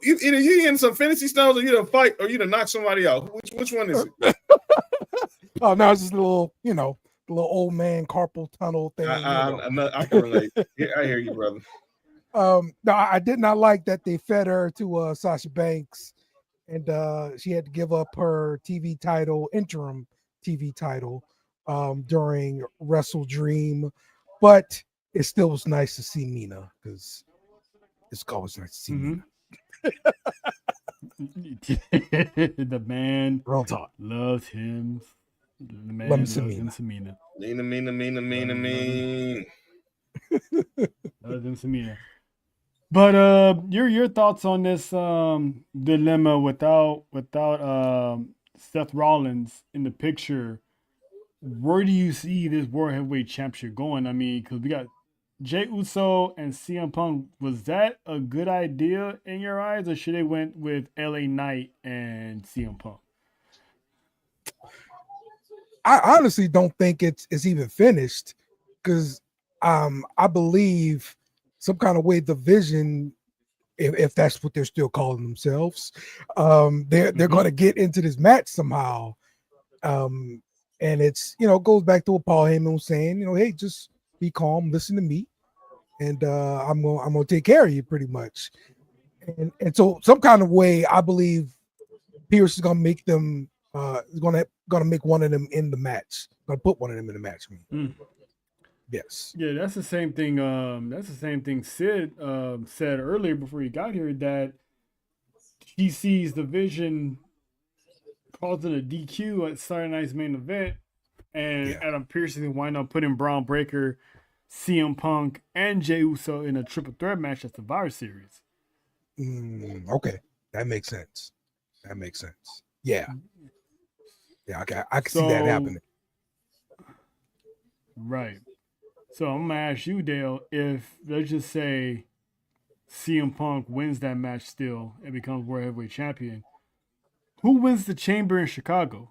either you in some fantasy stones or you to fight or you to knock somebody out. Which one is it? Oh no, it's just a little, the little old man carpal tunnel thing. I can relate. Yeah, I hear you, brother. No, I did not like that they fed her to Sasha Banks, and she had to give up her interim TV title, during Wrestle Dream, but it still was nice to see Mina because it's always nice to see Mina. The man Real talk. loves him. The man Love me loves some him Mina. some Mina. Mina. Loves him some Mina. But your thoughts on this dilemma without Seth Rollins in the picture? Where do you see this World Heavyweight Championship going? I mean, because we got Jey Uso and CM Punk. Was that a good idea in your eyes, or should they went with LA Knight and CM Punk? I honestly don't think it's even finished because I believe some kind of way the Vision, if that's what they're still calling themselves, they're going to get into this match somehow. And it's, goes back to what Paul Heyman was saying, hey, just be calm, listen to me, and I'm gonna take care of you pretty much. And so some kind of way, I believe Pierce is gonna make them gonna make one of them in the match. Gonna put one of them in the match. Yes. Yeah, that's the same thing. That's the same thing Sid said earlier before he got here, that he sees the Vision causing a DQ at Saturday Night's main event, and Adam Pearce is wind up putting Braun Breaker, CM Punk, and Jey Uso in a triple threat match at Survivor Series. Okay, that makes sense. Yeah, I can see that happening. Right. So I'm gonna ask you, Dale, if let's just say CM Punk wins that match still and becomes World Heavyweight Champion, who wins the Chamber in Chicago?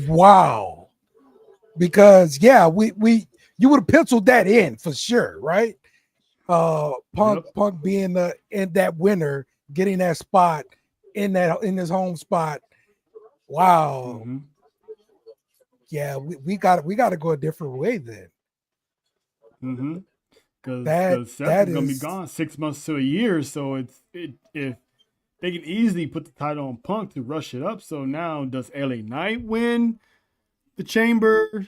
Wow. Because you would have penciled that in for sure, right? Punk being in that winner, getting that spot in his home spot. Wow. Mm-hmm. Yeah, we got to go a different way then. Mm-hmm. Because Seth is gonna be gone 6 months to a year, so if they can easily put the title on Punk to rush it up. So now, does LA Knight win the Chamber?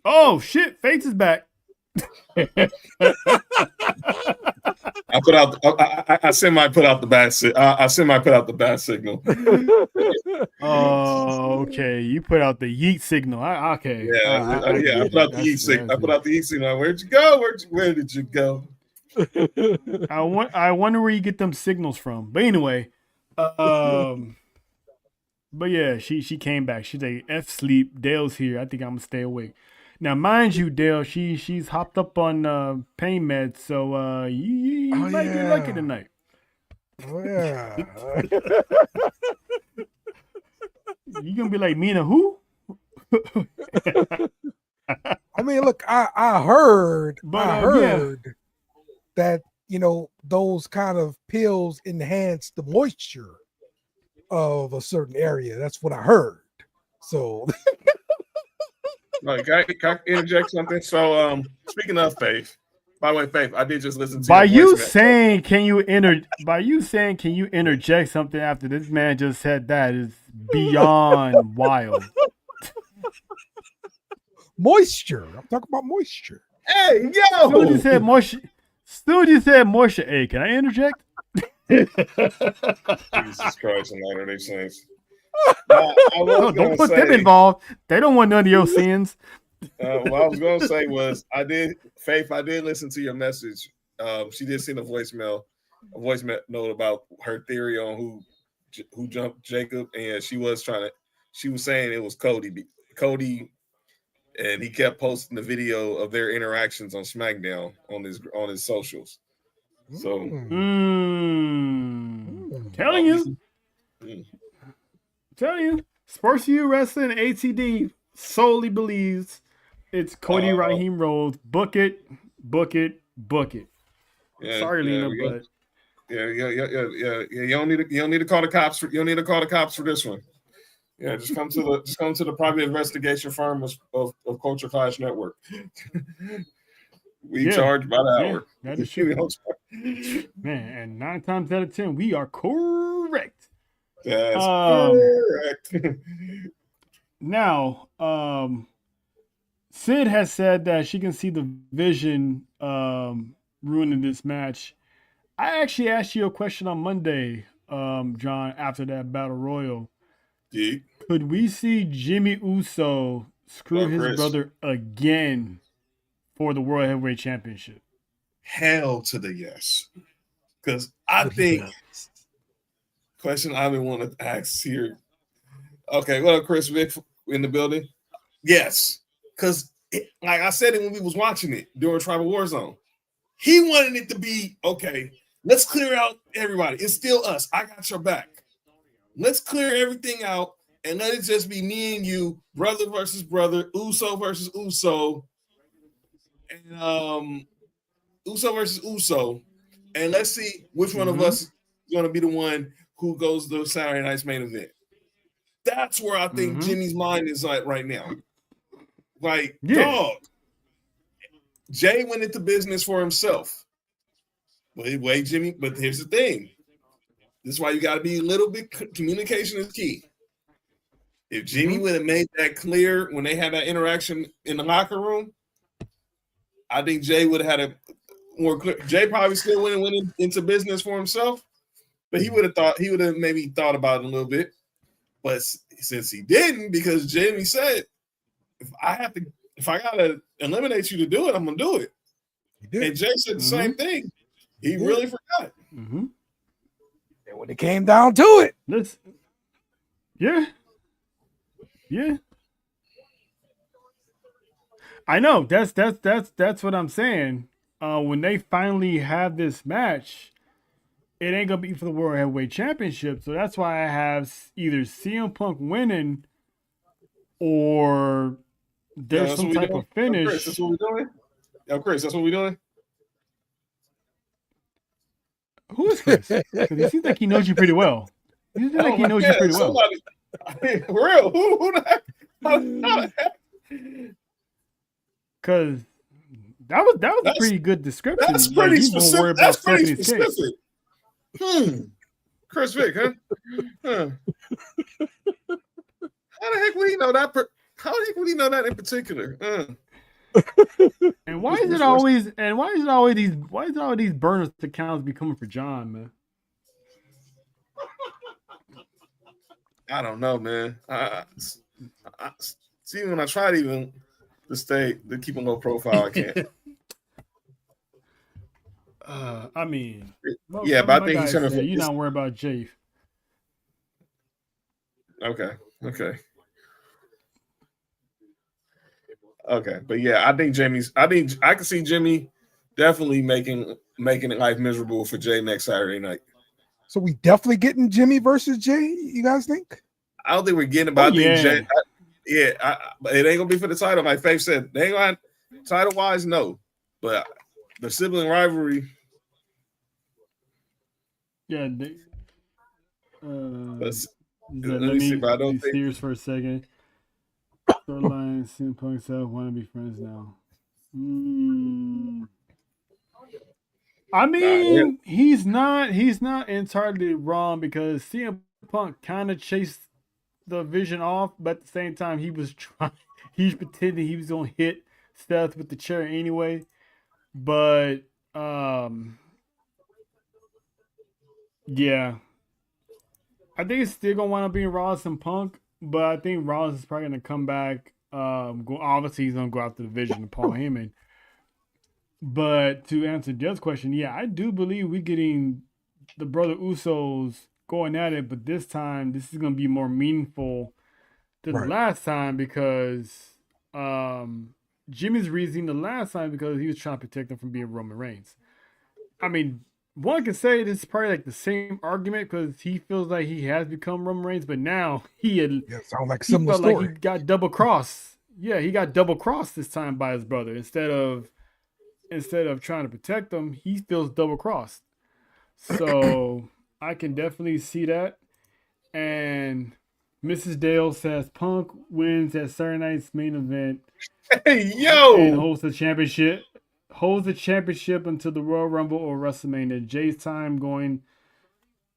Oh shit, Fates is back. I semi put out the bat signal. Oh, okay. You put out the yeet signal. Okay. I put out the yeet signal. I put out the yeet signal. Where'd you go? Where did you go? I wonder where you get them signals from. But anyway, but yeah, she came back. She's like, F sleep. Dale's here. I think I'm gonna stay awake. Now, mind you, Dale, she's hopped up on pain meds, so you might get lucky tonight. Oh yeah. You gonna be like, Mina, who? I mean, look, I heard that those kind of pills enhance the moisture of a certain area. That's what I heard. So. Can I interject something? So, speaking of Faith, by the way, Faith, I did just listen to. By you saying, can you interject something after this man just said that is beyond wild. Moisture. I'm talking about moisture. Hey, yo! Still just said moisture. Hey, can I interject? Jesus Christ, and Latter-day Saints. Don't put them involved. They don't want none of your sins. What I was going to say was, I did listen to your message. She did send a voice note about her theory on who jumped Jacob, and she was saying it was Cody, and he kept posting the video of their interactions on SmackDown on his socials. So, telling you, Sports U Wrestling ATD solely believes It's Cody Raheem Rhodes. Book it. Yeah, Sorry, yeah, Lena, but yeah. You don't need to call the cops for. You don't need to call the cops for this one. Yeah, just come to the private investigation firm of Culture Clash Network. We charge by the hour. That is true. Man, and 9 times out of 10, we are correct. That's correct. Now, Sid has said that she can see the vision ruining this match. I actually asked you a question on Monday, John, after that battle royal. Could we see Jimmy Uso screw his brother again for the World Heavyweight Championship? Hell to the yes. Because I think question I've been wanting to ask here. Okay, well, Chris Vick in the building. Yes. Because like I said it when we was watching it during Tribal Warzone. He wanted it to be, okay, let's clear out everybody. It's still us. I got your back. Let's clear everything out and let it just be me and you, brother versus brother, Uso versus Uso, and Uso versus Uso. And let's see which one of us is going to be the one who goes to Saturday night's main event. That's where I think Jimmy's mind is like right now. Like, dog. Jay went into business for himself. Wait, Jimmy, but here's the thing. This is why you got to be a little bit, communication is key. If Jimmy would have made that clear when they had that interaction in the locker room, I think Jay would have had a more clear. Jay probably still went into business for himself, but he would have maybe thought about it a little bit. But since he didn't, because Jimmy said, if I gotta eliminate you to do it, I'm gonna do it. And Jay said the same thing. He really forgot. And when it came down to it, yeah. I know. That's what I'm saying. When they finally have this match, it ain't gonna be for the World Heavyweight Championship. So that's why I have either CM Punk winning or there's some type of finish. Chris, that's what we're doing. Chris, that's what we're doing. Who is Chris? Because he seems like he knows you pretty well. He seems like he knows you pretty well. For real? Who the heck? How the heck? Because that was a pretty good description. That's pretty specific. That's pretty specific. Chris Vick, huh? How the heck would he know that? How the heck would he know that in particular? And why is it always? And why is it always these? Why is it all these burners accounts be coming for John, man? I don't know, man. I see when I tried even to keep a low profile, I can't. I mean, but I think he's gonna. You're not worried about Jay. Okay, but yeah, I think I can see Jimmy definitely making it life miserable for Jay next Saturday night. So we definitely getting Jimmy versus Jay. You guys think? I don't think we're getting it, but I think Jay. But it ain't gonna be for the title. Like Faith said, they ain't gonna title wise, no. But the sibling rivalry. Yeah. Let me me see, but I don't think. Serious for a second. Storyline, CM Punk self want to be friends now. I mean, he's not entirely wrong because CM Punk kind of chased the vision off, but at the same time he was pretending he was gonna hit Seth with the chair anyway. But yeah. I think it's still gonna wind up being Rollins and Punk, but I think Rollins is probably gonna come back. Obviously he's gonna go after the vision of Paul Heyman. But to answer Jeff's question, yeah, I do believe we're getting the brother Usos going at it, but this time this is gonna be more meaningful than the last time because Jimmy's reasoning the last time because he was trying to protect him from being Roman Reigns. I mean, one can say this is probably like the same argument because he feels like he has become Roman Reigns, but now he sounds like a similar story. Like he got double crossed. Yeah, he got double crossed this time by his brother. Instead of trying to protect him, he feels double crossed. So I can definitely see that. And Mrs. Dale says Punk wins at Saturday night's main event Hey, and yo. holds the championship. Holds the championship until the Royal Rumble or WrestleMania. Jay's time going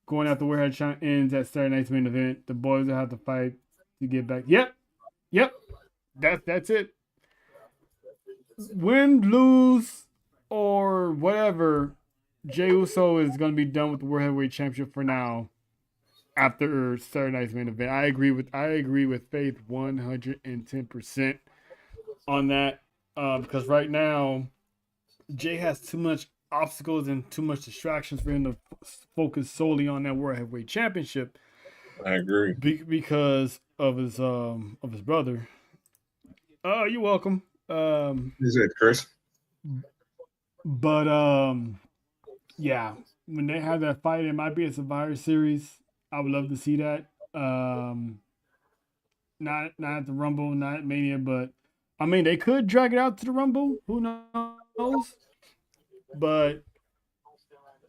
after Warhead ends at Saturday night's main event. The boys will have to fight to get back. Yep. That's it. Win, lose, or whatever. Jey Uso is going to be done with the World Heavyweight Championship for now. After Saturday night's main event, I agree with Faith 110% on that. Because right now, Jay has too much obstacles and too much distractions for him to focus solely on that World Heavyweight Championship. I agree. Because of his brother. Oh, you're welcome. Is it Chris? But yeah, when they have that fight, it might be a Survivor Series. I would love to see that. Not at the Rumble, not at Mania, but I mean they could drag it out to the Rumble. Who knows? But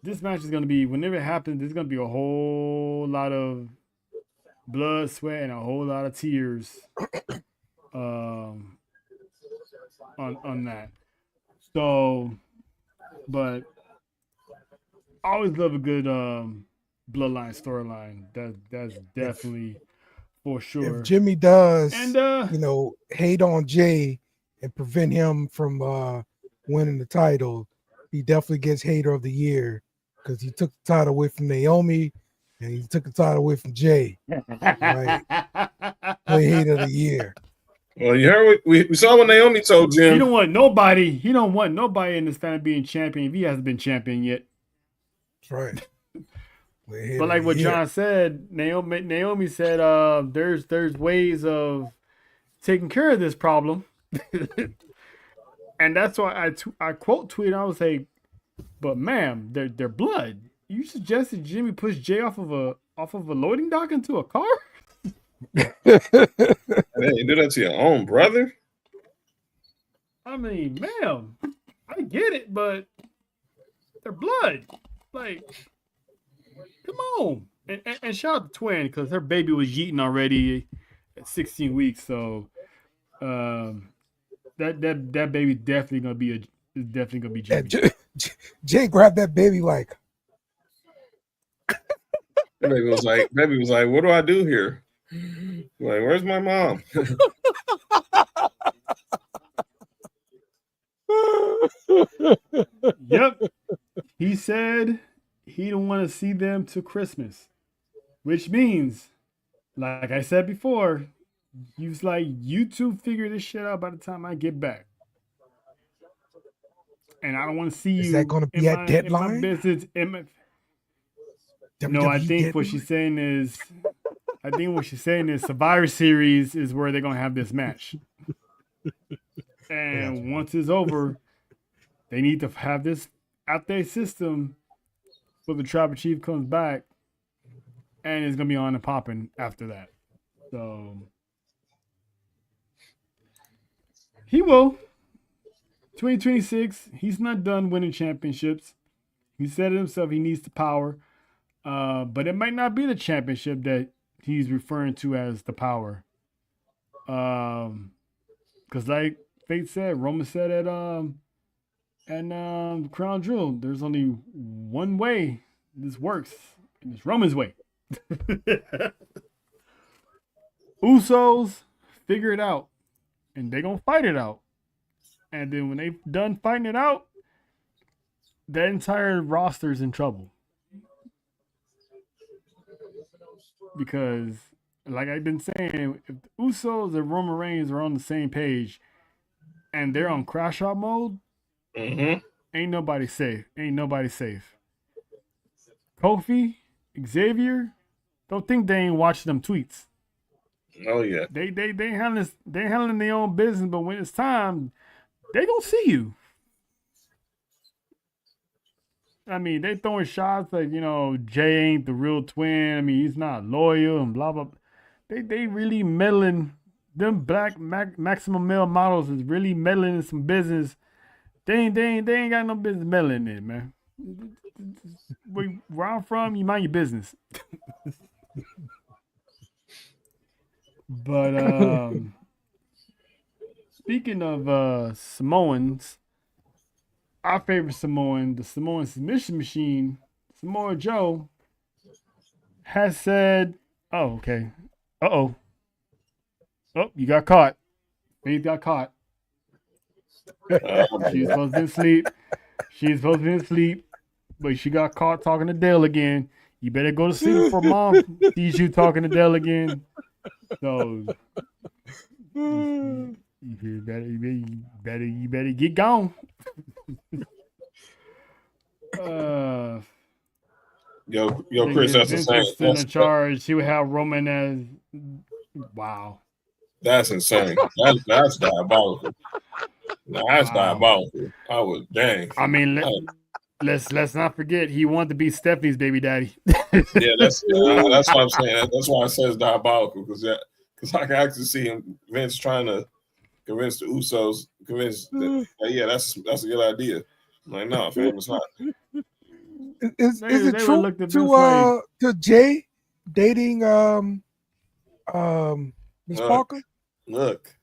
this match is gonna be, whenever it happens, there's gonna be a whole lot of blood, sweat, and a whole lot of tears. On that. So, but I always love a good bloodline storyline. That's definitely for sure. If Jimmy does, And hate on Jay and prevent him from winning the title, he definitely gets hater of the year because he took the title away from Naomi and he took the title away from Jay. Right? Play hater of the year. Well, you heard what we saw what Naomi told Jim. He don't want nobody in this family being champion if he hasn't been champion yet. That's right. But like what John said, Naomi said, there's ways of taking care of this problem, and that's why I quote tweet. I was like, "But ma'am, they're blood. You suggested Jimmy push Jay off of a loading dock into a car." Hey, you do that to your own brother? I mean, ma'am, I get it, but they're blood. Like, come on. And shout out to Twin because her baby was yeeting already at 16 weeks. So that baby definitely gonna be Jimmy. Jay grabbed that baby like. That baby was like, what do I do here? Like, where's my mom? Yep. He said he don't want to see them till Christmas, which means, like I said before, he was like, you two figure this shit out by the time I get back. And I don't want to see you. Is that going to be at deadline? No, I think what she's saying is Survivor Series is where they're going to have this match. And once it's over, they need to have this out their system so the Tribal Chief comes back and it's going to be on and popping after that. So he will. 2026, he's not done winning championships. He said it himself, he needs the power. But it might not be the championship that he's referring to as the power. Because like Fate said, Roman said at Crown Jewel, there's only one way this works, and it's Roman's way. Usos figure it out, and they're going to fight it out. And then when they've done fighting it out, the entire roster's in trouble. Because, like I've been saying, if the Usos and Roman Reigns are on the same page and they're on crash out mode, ain't nobody safe. Kofi, Xavier, don't think they ain't watching them tweets. Oh yeah. They handling their own business, but when it's time, they gonna see you. I mean, they throwing shots like, Jay ain't the real twin. I mean, he's not loyal and blah, blah. They really meddling them black maximum male models is really meddling in some business. They ain't got no business meddling in it, man. Where I'm from, you mind your business. But speaking of Samoans, our favorite Samoan, the Samoan submission machine, Samoa Joe, has said, "Oh, okay. Oh, you got caught. Faith got caught. She's supposed to be asleep. She's supposed to be asleep, but she got caught talking to Dale again. You better go to sleep before Mom sees you talking to Dale again. So you better get gone." Yo, Chris, that's insane. In charge. She would have Roman as wow. That's insane. That's diabolical. That's diabolical. I was dang. I mean, let's not forget he wanted to be Stephanie's baby daddy. Yeah, that's what I'm saying. That's why I said it's diabolical because I can actually see Vince trying to convince the Usos, that that's a good idea. I'm like, no, fam, it's not. Is it true to Jay dating Miss Parker? Look,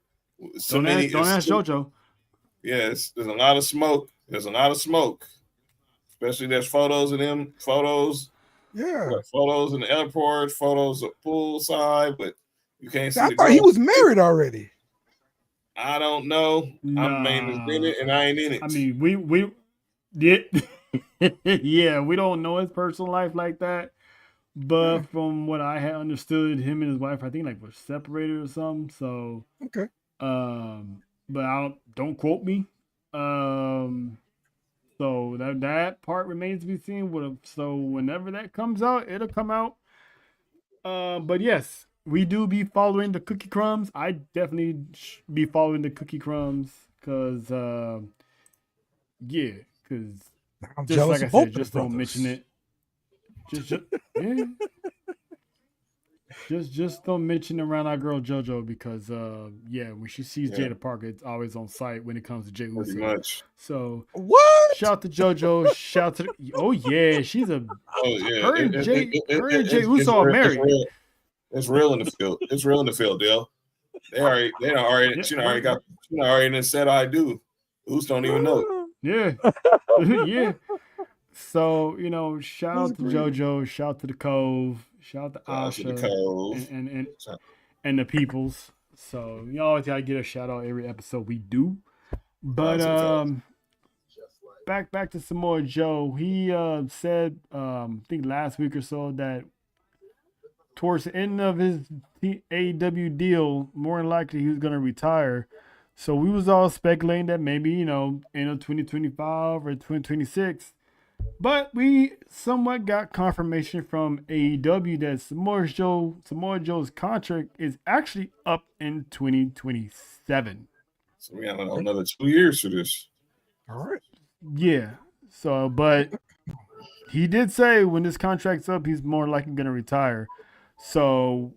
don't ask JoJo. Yes, there's a lot of smoke. Especially there's photos of them. Yeah, photos in the airport, photos of poolside, but you can't see. I thought he was married already. I don't know. I'm in it, and I ain't in it. I mean, we did. Yeah, we don't know his personal life like that. But from what I had understood, him and his wife, I think were separated or something. So okay. But don't quote me. So that part remains to be seen. So whenever that comes out, it'll come out. But yes, we do be following the cookie crumbs. I definitely be following the cookie crumbs because I'm just jealous like I of both said, just don't mention it. Just don't mention around our girl JoJo because when she sees Jada Parker, it's always on site when it comes to Jey Uso. Much. So what? Shout to JoJo. Shout to she's a. Her and Jey Uso are married. It's real in the field. It's real in the field, Dale. She already said I do. Uso don't even know. Yeah. Yeah. So, shout out to JoJo, shout out to the Cove, shout out to Asha and the peoples. So you always gotta get a shout out every episode we do. But back to Samoa Joe. He said I think last week or so that towards the end of his AEW deal, more than likely he was gonna retire. So we was all speculating that maybe, end of 2025 or 2026. But we somewhat got confirmation from AEW that Samoa Joe's contract is actually up in 2027. So we got another 2 years for this. All right. Yeah. So, but he did say when this contract's up, he's more likely going to retire. So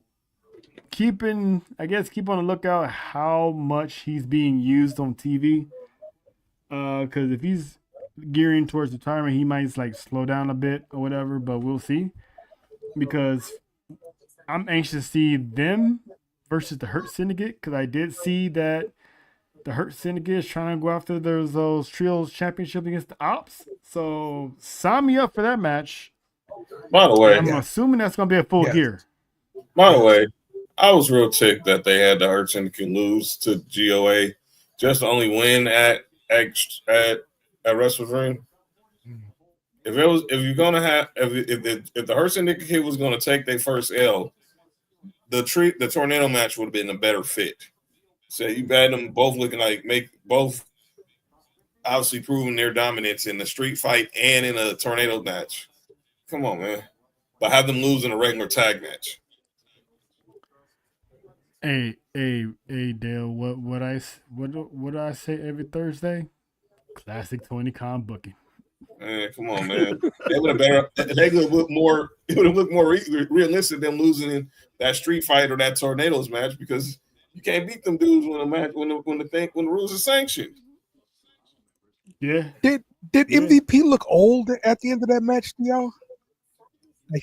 keep on the lookout how much he's being used on TV. Because if he's gearing towards retirement, he might slow down a bit or whatever, but we'll see. Because I'm anxious to see them versus the Hurt Syndicate, because I did see that the Hurt Syndicate is trying to go after those trios championship against the Ops. So sign me up for that match. By the way, I'm assuming that's going to be a full gear. By the way, I was real ticked that they had the Hurt Syndicate lose to GOA just to only win at Wrestle Dream. If the Hurt Syndicate was going to take their first L, the tornado match would have been a better fit. So you had them both looking both obviously proving their dominance in the street fight and in a tornado match. Come on, man! But have them lose in a regular tag match. Hey, Dale. What I say every Thursday? Classic Tony Khan booking. Man, come on, man. They would have looked more realistic than losing in that street fight or that tornadoes match because You can't beat them dudes when the rules are sanctioned. Yeah. Did Yeah. MVP look old at the end of that match to y'all?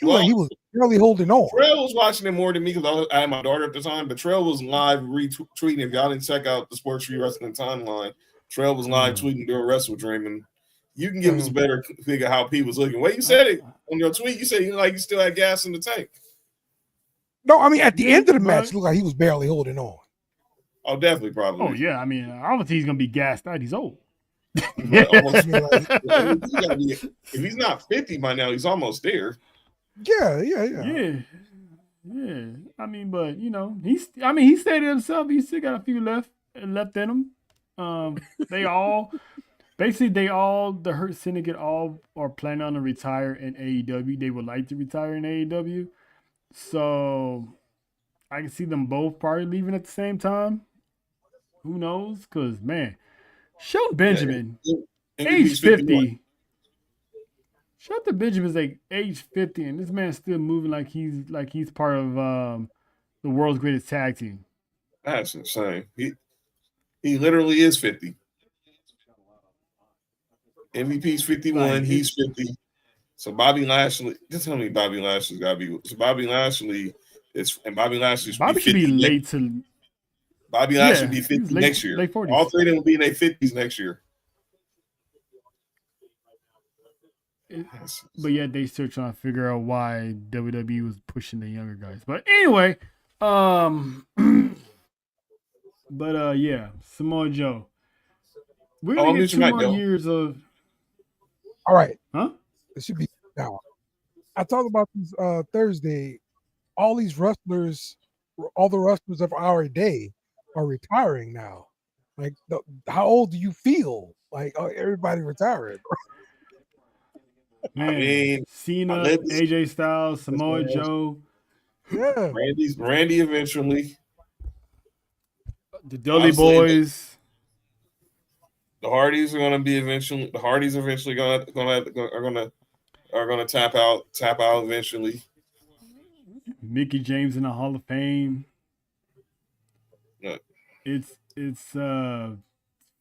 Like, he was barely holding on. Trell was watching it more than me because I had my daughter at the time, but Trell was live retweeting. If y'all didn't check out the Sports Free Wrestling timeline, Trell was live tweeting during Wrestle Dream, and you can give us a better figure how P was looking. Well, you said it on your tweet. You said you still had gas in the tank. No, I mean at the end of the match, it looked like he was barely holding on. Oh, definitely, probably. Oh yeah, I mean, I don't think he's gonna be gassed out. He's old. If he's not 50 by now, he's almost there. Yeah. I mean, but he stated himself. He still got a few left in him. The Hurt Syndicate all are planning on to retire in AEW. They would like to retire in AEW. So I can see them both probably leaving at the same time. Who knows? Because man, Shelton Benjamin, age 50. Shelton Benjamin's like age 50, and this man's still moving like he's part of the world's greatest tag team. That's insane. He literally is 50. MVP's 51. He's 50. So Bobby Lashley. Just tell me Bobby Lashley's got to be. So Bobby Lashley should be late to. Bobby Lashley be 50 next year. Late 40s. All three of them will be in their 50s next year. But yet they still trying to figure out why WWE was pushing the younger guys. But anyway, yeah, Samoa Joe. We're gonna get 2 more years of. All right. Huh? It should be now. I talked about this Thursday. All these wrestlers, all the wrestlers of our day are retiring now. Like, how old do you feel? Like, everybody retiring. Man, I mean, Cena, AJ Styles, Samoa Joe. Yeah. Randy eventually. The Dudley Boys. The Hardys are going to be eventually. The Hardys eventually are going to tap out eventually. Mickey James in the Hall of Fame. Yeah. It's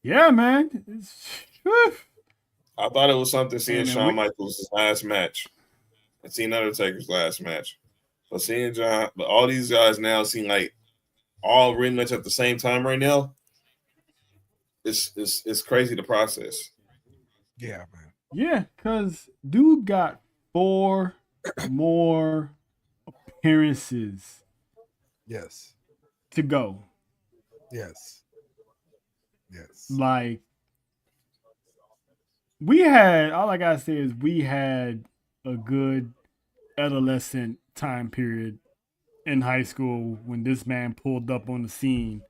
yeah, man. I thought it was something seeing Shawn Michaels' last match and seeing Undertaker's last match. But seeing all these guys now seem like all rematch at the same time right now. It's crazy the process. Yeah, man. Yeah, because dude got 4 more appearances. Yes. To go. Yes. Like, all I gotta say is we had a good adolescent time period in high school when this man pulled up on the scene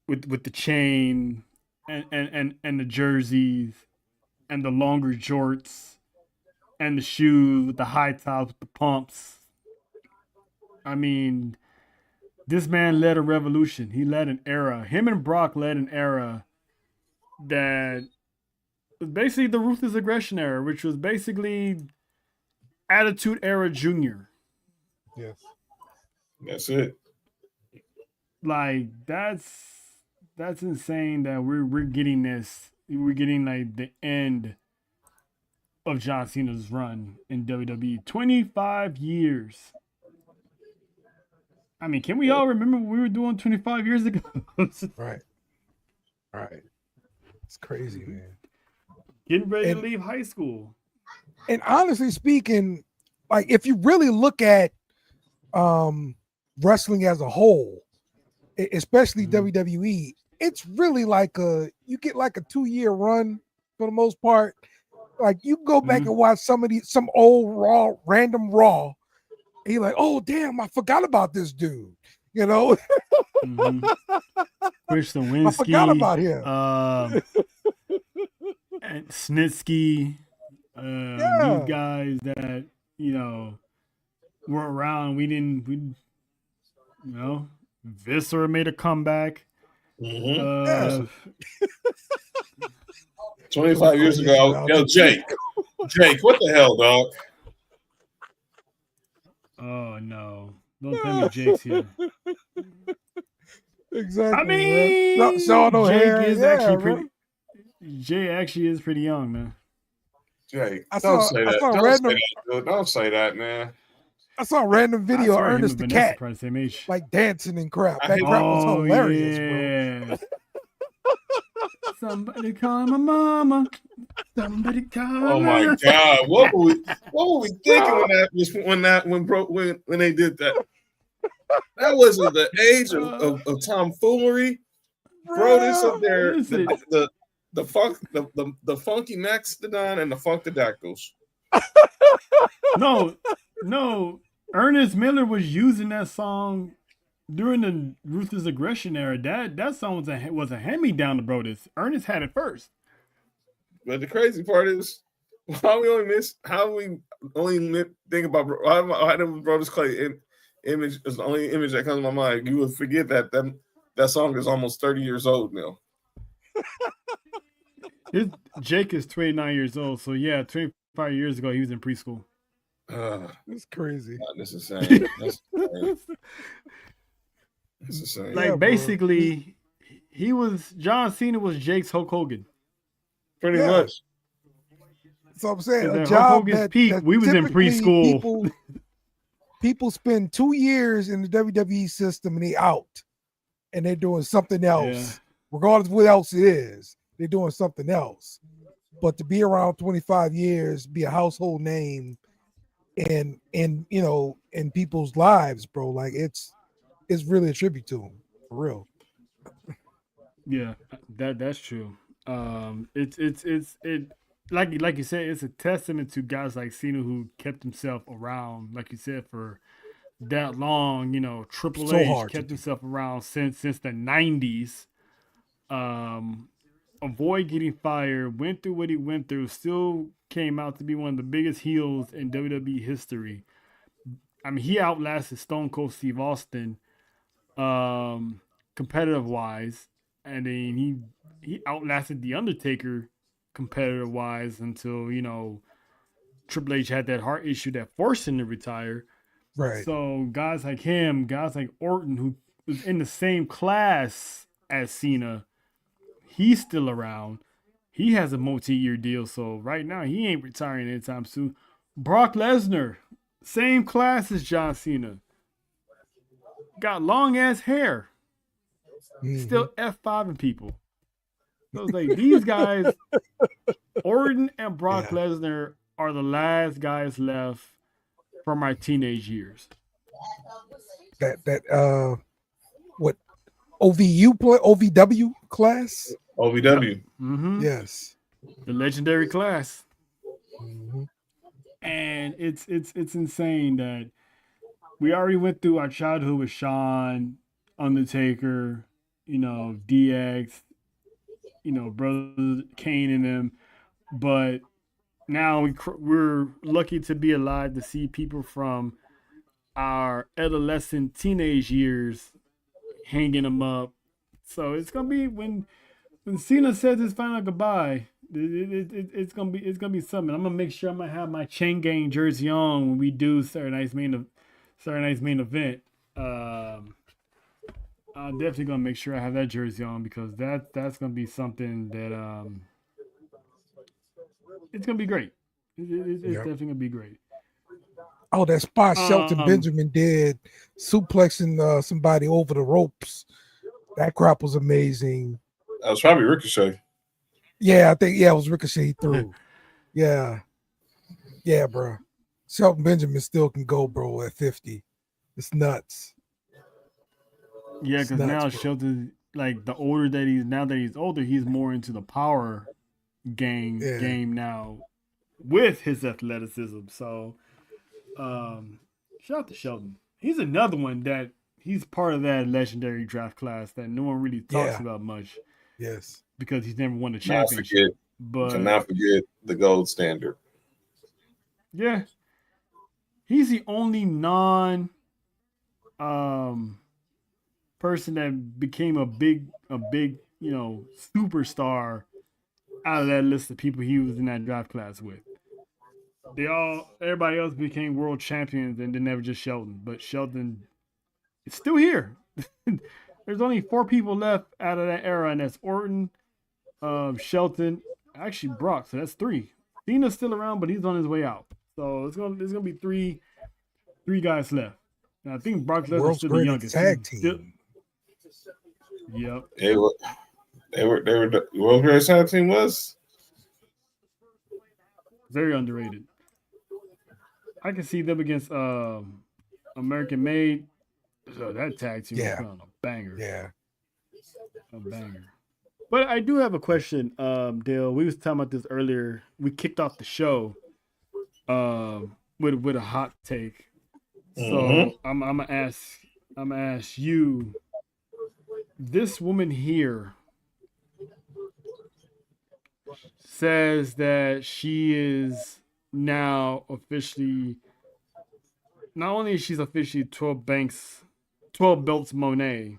with the chain and the jerseys and the longer jorts and the shoes with the high tops with the pumps. I mean, this man led a revolution. He led an era. Him and Brock led an era that was basically the Ruthless Aggression era, which was basically Attitude Era Junior. Yes. That's it. Like, that's insane that we're getting this. We're getting like the end of John Cena's run in WWE. 25 years. I mean, can we all remember what we were doing 25 years ago? Right. It's crazy, man. Getting ready to leave high school. And honestly speaking, like, if you really look at wrestling as a whole, especially WWE, it's really like you get like a 2-year run for the most part. Like, you go back and watch some old random Raw, and you're like, oh damn, I forgot about this dude. You know, Chris Lewinsky, I forgot about him. And Snitsky, these guys that were around. Viscera made a comeback. 25 years ago, Jake, what the hell, dog? Oh no! Don't tell me Jake's here. Exactly. I mean, man. Sean O'Hare. Jake is Yeah, actually bro. pretty. Jay actually is pretty young, man. Jay, I don't saw say I that. saw a Don't say random that, dude. Don't say that, man. I saw a random I video of swear, him and Ernest the Vanessa cat probably the same age. like dancing and crap. I That hate- crap was Oh hilarious, bro. yeah. Somebody call my mama. Somebody call Oh my my God, what were we thinking when they did that? That wasn't the age of tomfoolery, bro. This up there, Listen. the funky Mastodon and the Funkadactyls. No. Ernest Miller was using that song during the Ruthless Aggression era. That song was a hand me down to Brodus. Ernest had it first. But the crazy part is, how we only think about why did Brodus Clay image is the only image that comes to my mind. You would forget that song is almost 30 years old now. Jake is 29 years old, so yeah, 25 years ago he was in preschool. It's crazy. That's insane. That's insane. Like Yeah, bro. basically, John Cena was Jake's Hulk Hogan. Pretty Yeah. much. That's what I'm saying. At A Hulk job Hogan's that, peak, that we was in typically preschool. People spend 2 years in the WWE system and they out, and they're doing something else, Yeah. regardless of what else it is. They're doing something else. But to be around 25 years, be a household name, and in people's lives, bro, like it's really a tribute to him, for real. Yeah, that's true. It's like you said, it's a testament to guys like Cena who kept himself around, like you said, for that long. Triple So H hard to kept do. himself around since the '90s. Avoid getting fired, went through what he went through, still came out to be one of the biggest heels in WWE history. I mean, he outlasted Stone Cold Steve Austin, competitive wise, and then he outlasted The Undertaker competitive wise until Triple H had that heart issue that forced him to retire. Right. So guys like him, guys like Orton, who was in the same class as Cena, he's still around. He has a multi-year deal, so right now he ain't retiring anytime soon. Brock Lesnar, same class as John Cena, got long ass hair, still F5ing people. So it's like these guys, Orton and Brock Lesnar are the last guys left from our teenage years. What OVW class? OVW. Mm-hmm. Yes. The legendary class. Mm-hmm. And it's insane that we already went through our childhood with Shawn, Undertaker, DX, Brother Kane and them. But now we're lucky to be alive to see people from our adolescent teenage years hanging them up. So it's gonna be when Cena says his final goodbye. It's gonna be something. I'm gonna make sure I'm gonna have my Chain Gang jersey on when we do Saturday night's main event. I'm definitely gonna make sure I have that jersey on because that's gonna be something that it's gonna be great. It's definitely gonna be great. Oh, that spot Shelton Benjamin did, suplexing somebody over the ropes. That crap was amazing. That was probably Ricochet. Yeah, I think it was Ricochet through. Yeah, bro. Shelton Benjamin still can go, bro. At 50, it's nuts. Yeah, because now Shelton, like the older that he's older, he's more into the power game now with his athleticism. So, shout out to Shelton. He's another one that he's part of that legendary draft class that no one really talks about much. Yes, because he's never won a championship. But not forget the gold standard. Yeah, he's the only person that became a big superstar out of that list of people he was in that draft class with. Everybody else became world champions, and then never just Shelton. But Shelton is still here. there's only 4 people left out of that era, and that's Orton, Shelton, actually Brock. So that's 3. Cena's still around, but he's on his way out. So there's gonna be three guys left. And I think Brock Lesnar's World's still the greatest youngest. tag team. Yep. They were the world greatest tag team was. Very underrated. I can see them against American Made. So that tag team was on a banger. Yeah. A banger. But I do have a question, Dale. We was talking about this earlier. We kicked off the show with a hot take. So I'm gonna ask you. This woman here says that she is now officially, not only is she's officially 12 belts Monet,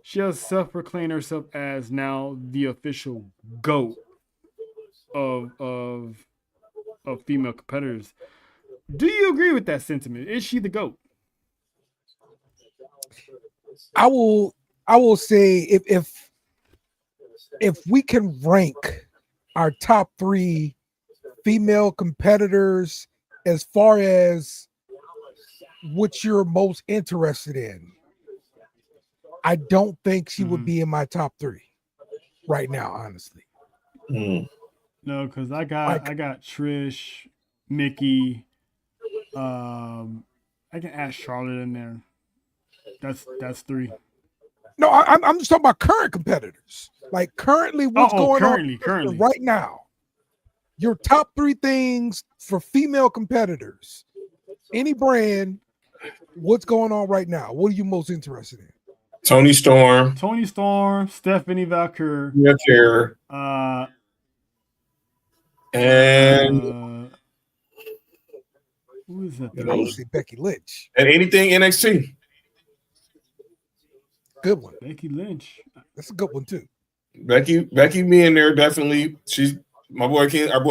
she has self-proclaimed herself as now the official GOAT of female competitors. Do you agree with that sentiment? Is she the GOAT? I will say if we can rank our top 3 female competitors as far as what you're most interested in, I don't think she would be in my top 3 right now, honestly. No, because I got Trish, Mickey. I can add Charlotte in there. That's 3. No, I'm just talking about current competitors. Like currently, what's going on currently right now? Your top 3 things for female competitors, any brand. What's going on right now? What are you most interested in? Toni Storm, Stephanie Valkyrie, and who is that? I would say Becky Lynch. And anything NXT. Good one. Becky Lynch. That's a good one too. Becky being there definitely. She's our boy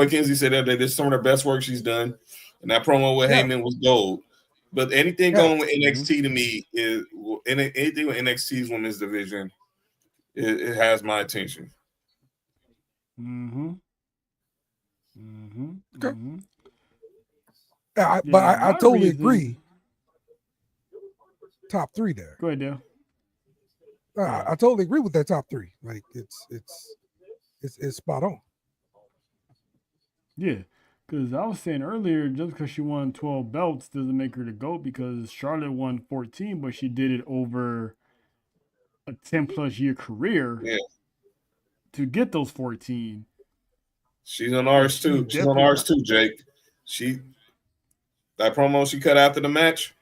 Kenzie said that this is some of the best work she's done, and that promo with Heyman was gold. But anything going with NXT to me is anything with NXT's women's division. It has my attention. Okay. I totally agree. Top 3 there. Go ahead, Dale. I totally agree with that top 3. Like it's spot on. Yeah, because I was saying earlier, just because she won 12 belts doesn't make her the GOAT, because Charlotte won 14, but she did it over a 10+ year career to get those 14. She's on ours too. She's on ours too, Jake. That promo she cut after the match.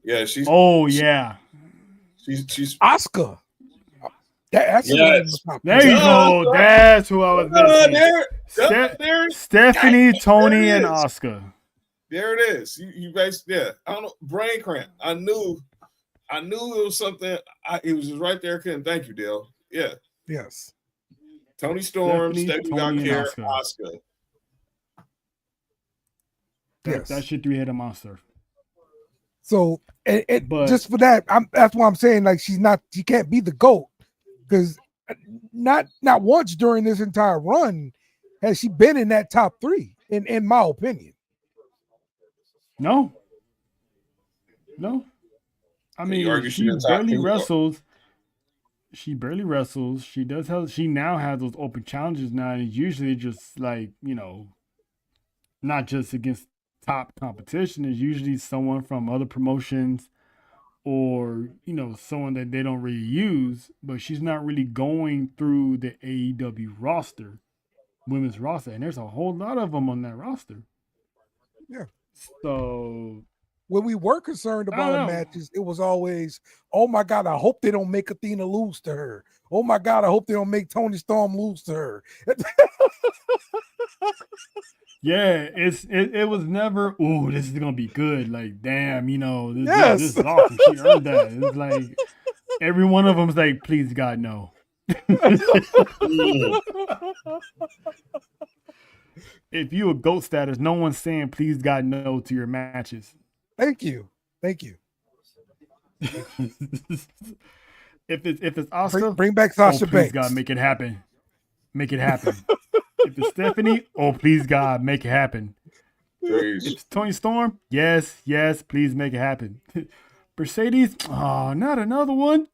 Yeah, she's. Oh yeah. She's Asuka. That's there you go. That's who I was missing. Stephanie, Toni, and Asuka. There it is. You guys, I don't know. Brain cramp. I knew it was something. It was just right there. Thank you, Dale. Yeah. Yes. Toni Storm, Stephanie Valkyrie, Asuka. That shit 3-headed monster. So, but just for that, that's why I'm saying like she can't be the GOAT, because not once during this entire run has she been in that top 3, in my opinion. No. I mean, she barely wrestles. She now has those open challenges now, and it's usually just like, not just against top competition. It's usually someone from other promotions, or someone that they don't really use, but she's not really going through the AEW women's roster, and there's a whole lot of them on that roster. Yeah. So when we were concerned about the matches, it was always, oh my God, I hope they don't make Athena lose to her. Oh my God, I hope they don't make Toni Storm lose to her. Yeah, it was never, oh, this is gonna be good. Like, damn, this is awesome. She earned that. It's like every one of them is like, please God, no. If you a GOAT status, no one's saying please God no to your matches. Thank you. if it's Oscar, Bring back oh Sasha please Banks. God, make it happen. Make it happen. If it's Stephanie, oh please God, make it happen. Please. If it's Tony Storm, yes, please make it happen. Mercedes, oh, not another one.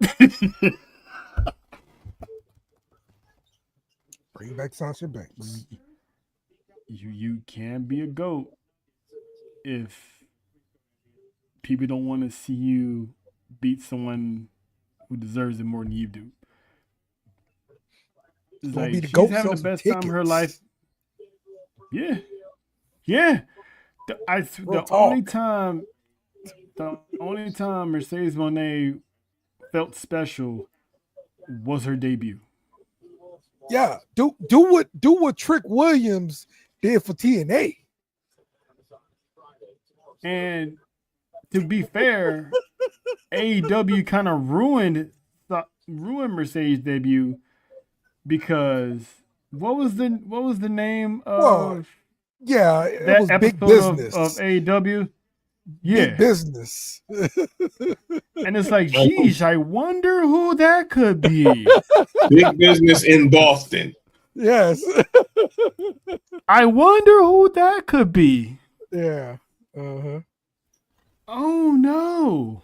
Bring back Sasha Banks. You can be a GOAT if people don't want to see you beat someone who deserves it more than you do. It's Gonna like be the she's GOAT, having sell the some best time of her life. tickets. Yeah. Real The only talk. time Mercedes Moné felt special was her debut. Yeah, do what Trick Williams did for TNA. And to be fair, AEW kind of ruined Mercedes' debut because what was the name of Yeah, it that was episode big business. of AEW? Yeah, Big business. and it's like, geez, I wonder who that could be. Big business in Boston. Yes. I wonder who that could be. Yeah. Uh-huh. Oh no.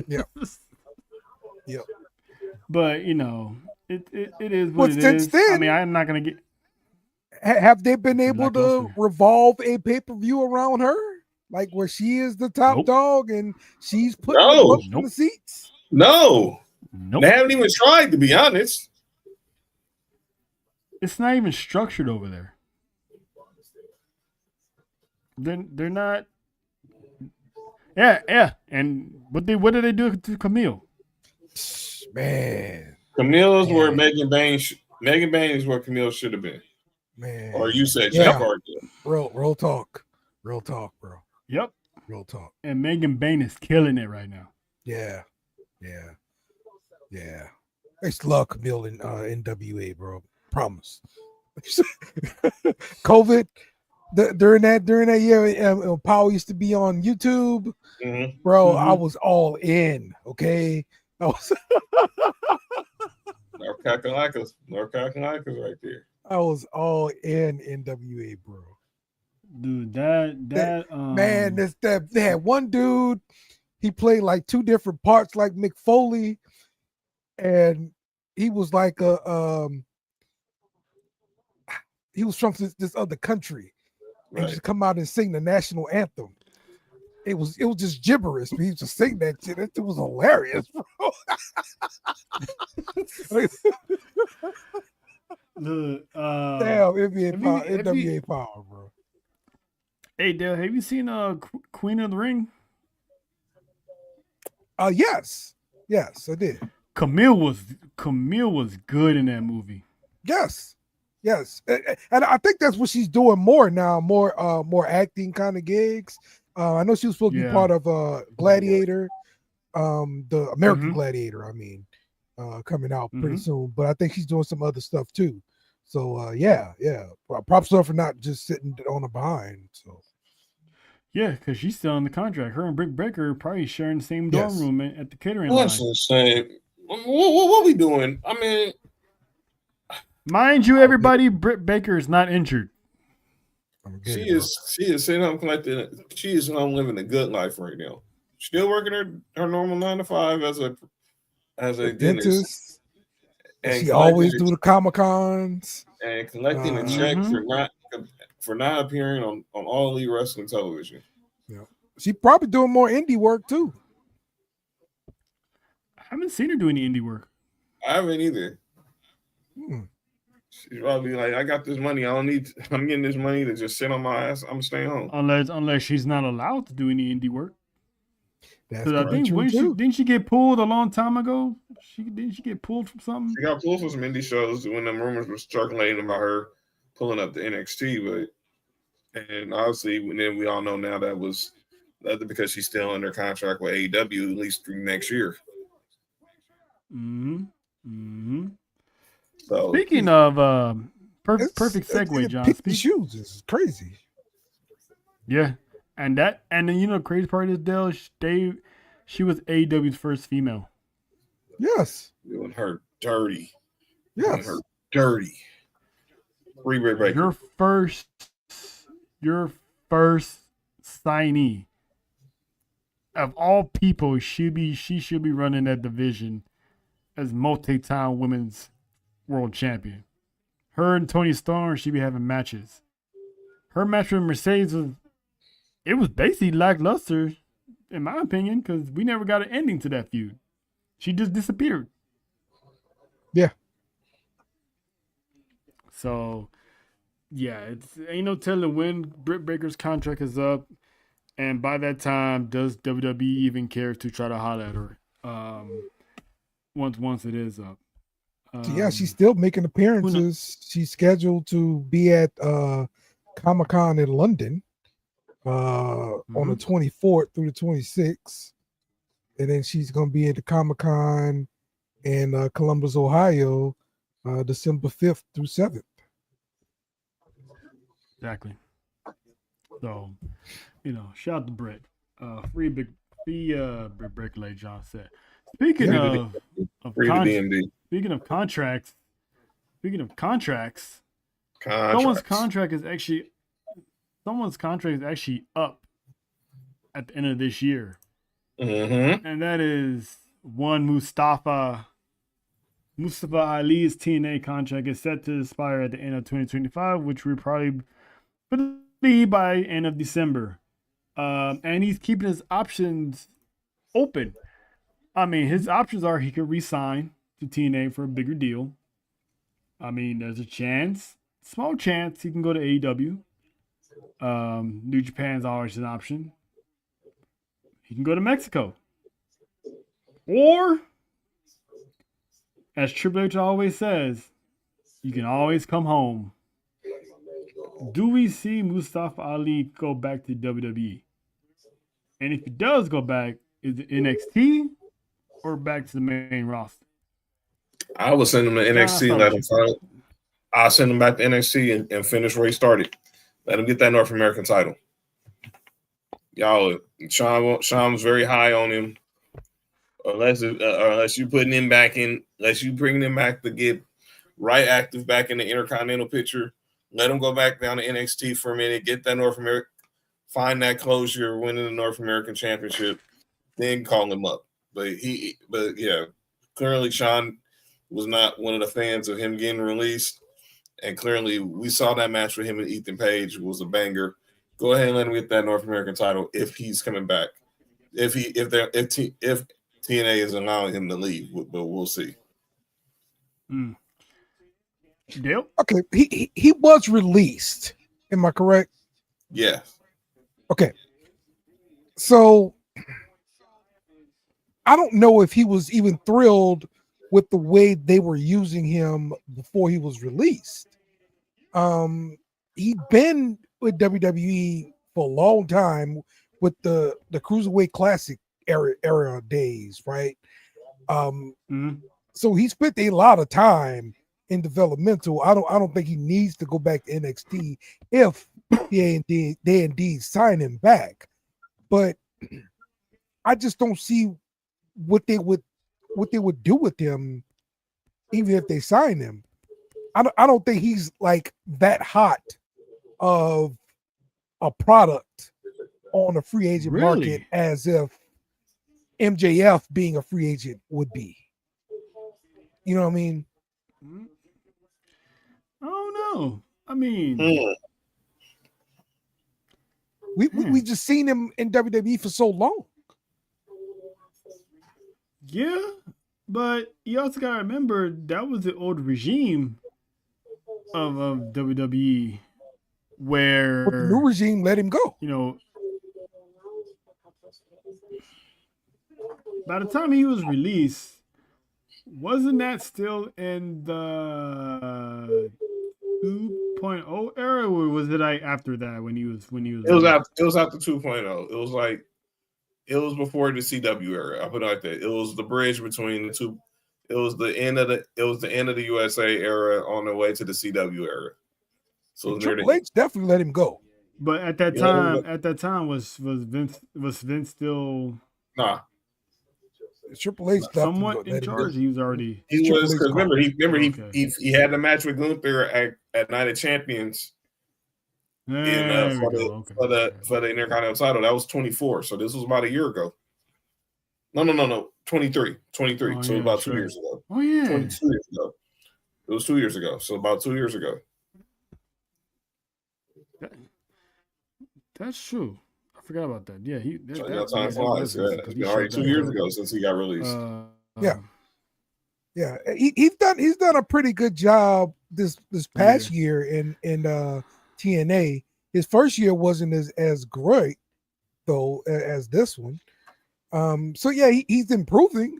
Yep. Yep. But you know, it is But what it since is. then- I mean, I'm not gonna get. Have they been able to Lackluster. revolve a pay-per-view around her? Like where she is the top Nope. dog and she's putting No. the butts in Nope. the seats? No, Nope. they haven't even tried, to be honest. It's not even structured over there. They're not. Yeah. And what did they do to Camille? Man, Camille's where Yeah. Megan Bain is where Camille should have been. man. Or you said Yeah. Jeff Hardy. Real talk, bro. Yep. Real talk. And Megan Bain is killing it right now. Yeah. I used to love Camille in NWA, bro. Promise. COVID during that year, Power used to be on YouTube, Mhm. bro. Mhm. I was all in. Okay, I was North Carolina's right there. I was all in NWA, bro. Dude, that Man, they had one dude. He played like two different parts, like Mick Foley, and he was like he was from this other country. He used Right. to come out and sing the national anthem. It was just gibberish, but he used to sing that shit. It was hilarious, bro. Damn, NWA power, bro. Hey, Dale, have you seen Queen of the Ring? Yes, I did. Camille was good in that movie. Yes, and I think that's what she's doing more now. More acting kind of gigs. I know she was supposed to be Yeah. part of Gladiator, the American Mhm. Gladiator. I mean, coming out pretty Mhm. soon. But I think she's doing some other stuff too. So yeah. Props to her for not just sitting on the behind. So Yeah, because she's still on the contract. Her and Britt Baker are probably sharing the same dorm Yes. room at the catering What's line. insane? What we doing? I mean, Mind you, everybody, Britt Baker is not injured. I'm good, she bro. is sitting home collecting. She is home living a good life right now. Still working her normal 9 to 5 as a The dentist, dentist. and She collecting always a- do the Comic Cons. and collecting a Uh, check Mhm. for not appearing on All Elite Wrestling television. She probably doing more indie work too. I haven't seen her do any indie work. I haven't either. Hmm. She's probably like, I got this money. I don't need. I'm getting this money to just sit on my ass. I'm staying home. Unless she's not allowed to do any indie work. That's Because I probably think true too. didn't she get pulled a long time ago? Didn't she get pulled from something? She got pulled from some indie shows when them rumors were circulating about her pulling up the NXT, and obviously, then we all know now that's because she's still under contract with AEW at least through next year. Mm-hmm. So Speaking of It's- perfect segue, it John. picked the shoes. It's crazy. Yeah, and then you know the crazy part is Dale. She was AEW's first female. Yes. Doing her dirty. Doing Yes. her dirty. Free Britt Baker. Your first signee of all people she should be running that division as multi-time women's world champion. Her and Toni Storm should be having matches. Her match with Mercedes was basically lackluster, in my opinion, because we never got an ending to that feud. She just disappeared. Yeah. So, yeah, ain't no telling when Britt Baker's contract is up, and by that time, does WWE even care to try to holler at her? Once it is up. Yeah, she's still making appearances. She's scheduled to be at Comic-Con in London on the 24th through the 26th. And then she's going to be at the Comic-Con in Columbus, Ohio, December 5th through 7th. Exactly. So, shout out to Britt. Free Britt Baker, like John said. Speaking of contracts, someone's contract is actually up at the end of this year. Mm-hmm. And that is one Mustafa Ali's TNA contract is set to expire at the end of 2025, which will probably be by end of December. And he's keeping his options open. I mean, his options are he could re-sign to TNA for a bigger deal. I mean, there's a small chance he can go to AEW. New Japan's always an option. He can go to Mexico. Or, as Triple H always says, you can always come home. Do we see Mustafa Ali go back to WWE? And if he does go back, is it NXT or back to the main roster? I would send him to NXT. Let him fight. I'll send him back to NXT and finish where he started. Let him get that North American title. Y'all, Sean was very high on him. Unless you putting him back in, unless you bringing him back to get right active back in the Intercontinental picture. Let him go back down to NXT for a minute, get that North American, find that closure, winning the North American Championship, then call him up. But yeah, clearly Sean was not one of the fans of him getting released, and clearly we saw that match with him and Ethan Page was a banger. Go ahead and let him get that North American title if he's coming back. If TNA is allowing him to leave, but we'll see. Deal? Okay, he was released. Am I correct? Yeah. Okay. So I don't know if he was even thrilled with the way they were using him before he was released. He'd been with WWE for a long time with the Cruiserweight Classic era days, right? So he spent a lot of time in developmental. I don't think he needs to go back to NXT if they indeed sign him back. But I just don't see what they would do with him, even if they sign him. I don't think he's like that hot of a product on a free agent market as if MJF being a free agent would be. You know what I mean? I don't know. I mean, we just seen him in WWE for so long. Yeah, but you also gotta remember that was the old regime of WWE, where But the new regime let him go. By the time he was released, wasn't that still in the 2.0 era, or was it like after that when he was? It was after 2.0. It was before the CW era. I put it like that. It was the bridge between the two. It was the end of the USA era on the way to the CW era. So Triple H definitely let him go. But at that time, was Vince still? Nah. Triple H left him, somewhat in let him charge. go. He was already. He Triple was H because remember Okay. he had the match with Gunther at Night of Champions There we go. Okay. for the Intercontinental title. That was 24. So this was about a year ago. No. 23. Oh, So yeah, about sure. 2 years ago. Oh yeah. 22 years ago. It was 2 years ago. So about 2 years ago. That's true. I forgot about that. Yeah, Time flies. Yeah. It's been already 2 years ago since he got released. Yeah, he's done a pretty good job this past year in TNA. His first year wasn't as great though as this one. So yeah, he's improving,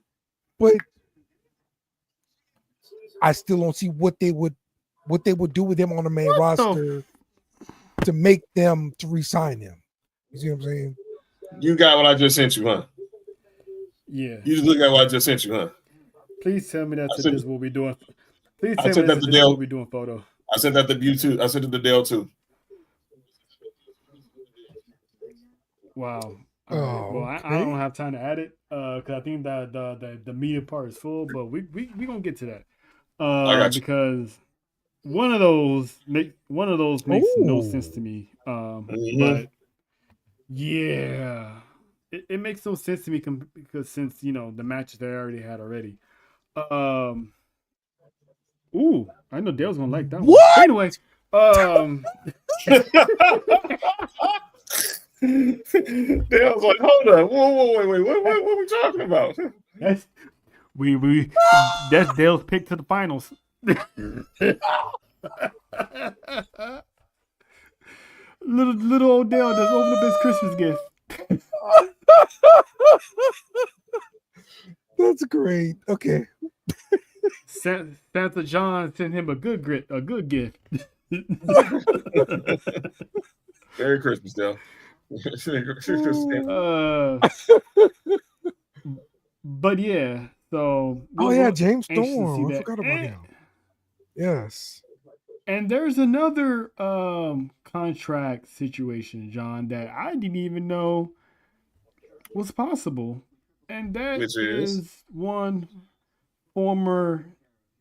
but I still don't see what they would do with him on the main roster to make them to re-sign him. You see what I'm saying? You got what I just sent you, huh? Yeah. You just look at what I just sent you, huh? Please tell me that's this will be doing. Please tell me that's this will be doing photo. I sent that to you too. I sent it to Dale too. Wow. Oh, well, okay. I don't have time to add it because I think that the media part is full, but we gonna get to that. Because one of those makes no sense to me. But yeah, it makes no sense to me because since the matches they already had already. Ooh, I know Dale's gonna like that one. What? Anyway, Dale's like, hold up, whoa, wait, what are we talking about? That's Dale's pick to the finals. little old Dale just opened up his Christmas gift. That's great. Okay. Santa John sent him a good gift. Merry Christmas, Dale. But yeah, so James Storm. I forgot about him. Yes. And there's another contract situation, John, that I didn't even know was possible. And that is one former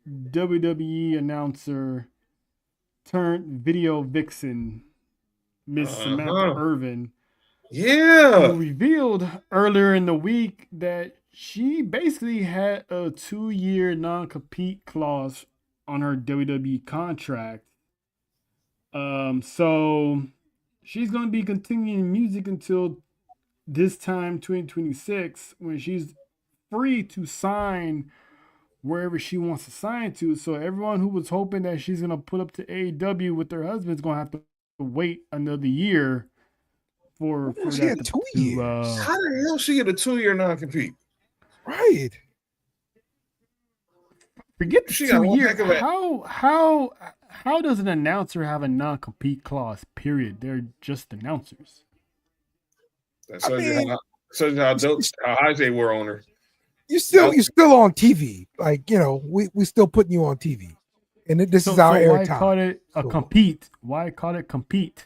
WWE announcer turned video vixen, Miss Samantha Irvin. Yeah. Who revealed earlier in the week that she basically had a 2-year non-compete clause on her WWE contract. So she's going to be continuing music until this time, 2026, when she's free to sign wherever she wants to sign to. So everyone who was hoping that she's going to put up to AEW with her husband is going to have to wait another year for she had 2 years. How the hell she get a 2-year non-compete? Right. Forget the 2 years. How does an announcer have a non-compete clause? Period. They're just announcers. That shows you how high they were on her. You're still on TV. Like, we still putting you on TV. And this is our airtime. Why call it a compete? Why call it compete?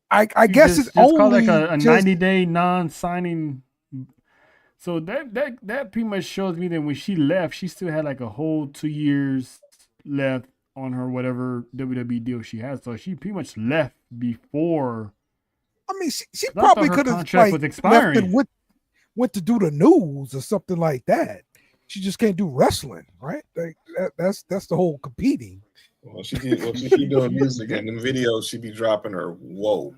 I guess it's only called like a 90-day non-signing. So that pretty much shows me that when she left, she still had like a whole 2 years left on her whatever WWE deal she has. So she pretty much left before. I mean, she probably could have left and went to do the news or something like that. She just can't do wrestling, right? Like that's the whole competing. Well, she keep doing music and them videos she be dropping her. Whoa.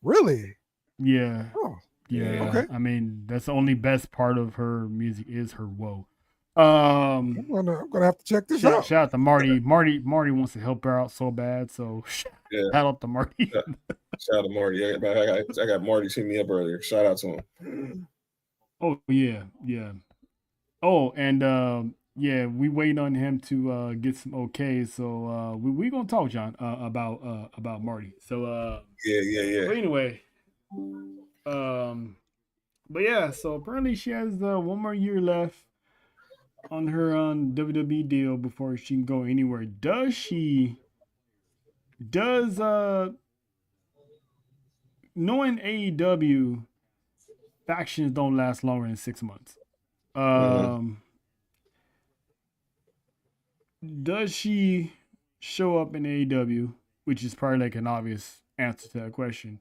Really? Yeah. Oh. Yeah. Okay. I mean, that's the only best part of her music is her whoa. I'm gonna have to check this out. Shout out to Marty. Marty wants to help her out so bad. So shout out to Marty. Shout out to Marty. I got Marty hit me up earlier. Shout out to him. Oh yeah. Oh, and we waiting on him to get some okay. So we gonna talk, John, about Marty. So yeah. But anyway, but yeah. So apparently she has 1 more year left on her WWE deal before she can go anywhere. Knowing AEW, factions don't last longer than 6 months. Does she show up in AEW, which is probably like an obvious answer to that question.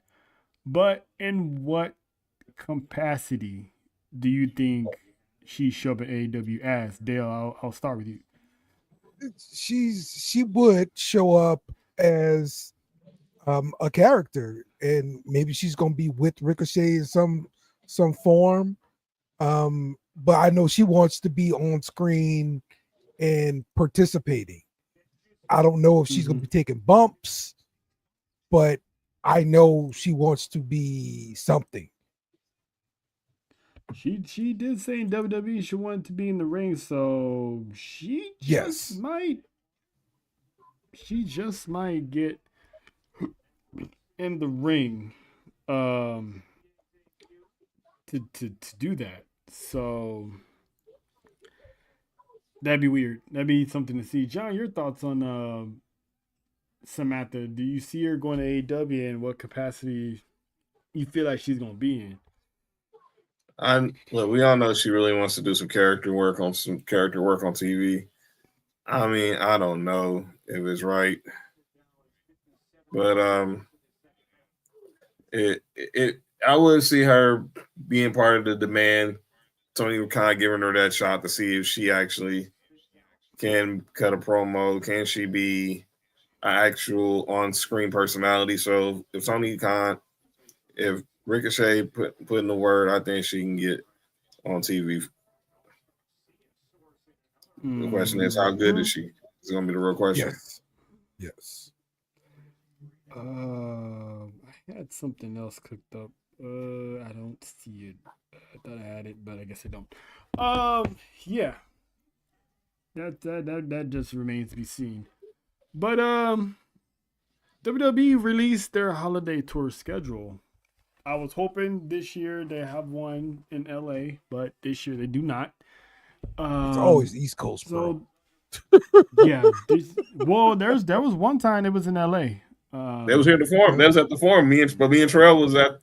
But in what capacity do you think she show up in AEW as? Dale, I'll start with you. She would show up as a character, and maybe she's gonna be with Ricochet in some form. But I know she wants to be on screen and participating. I don't know if she's gonna be taking bumps, but I know she wants to be something. She did say in WWE she wanted to be in the ring, so she just might get in the ring to do that. So that'd be weird. That'd be something to see. John, your thoughts on Samantha? Do you see her going to AEW, and what capacity you feel like she's gonna be in? Look, we all know she really wants to do some character work on TV. I mean, I don't know if it's right, but I would see her being part of the demand. Tony kind of giving her that shot to see if she actually can cut a promo. Can she be an actual on-screen personality? So if Tony Khan, if Ricochet put in the word, I think she can get on TV. The question is, how good is she? It's going to be the real question. Yes. I had something else cooked up. I don't see it. I thought I had it, but I guess I don't. Yeah. That just remains to be seen. But WWE released their holiday tour schedule. I was hoping this year they have one in LA, but this year they do not. It's always East Coast, bro. Yeah. There was one time it was in LA. They was here at the forum. They was at the forum. Me and Terrell was at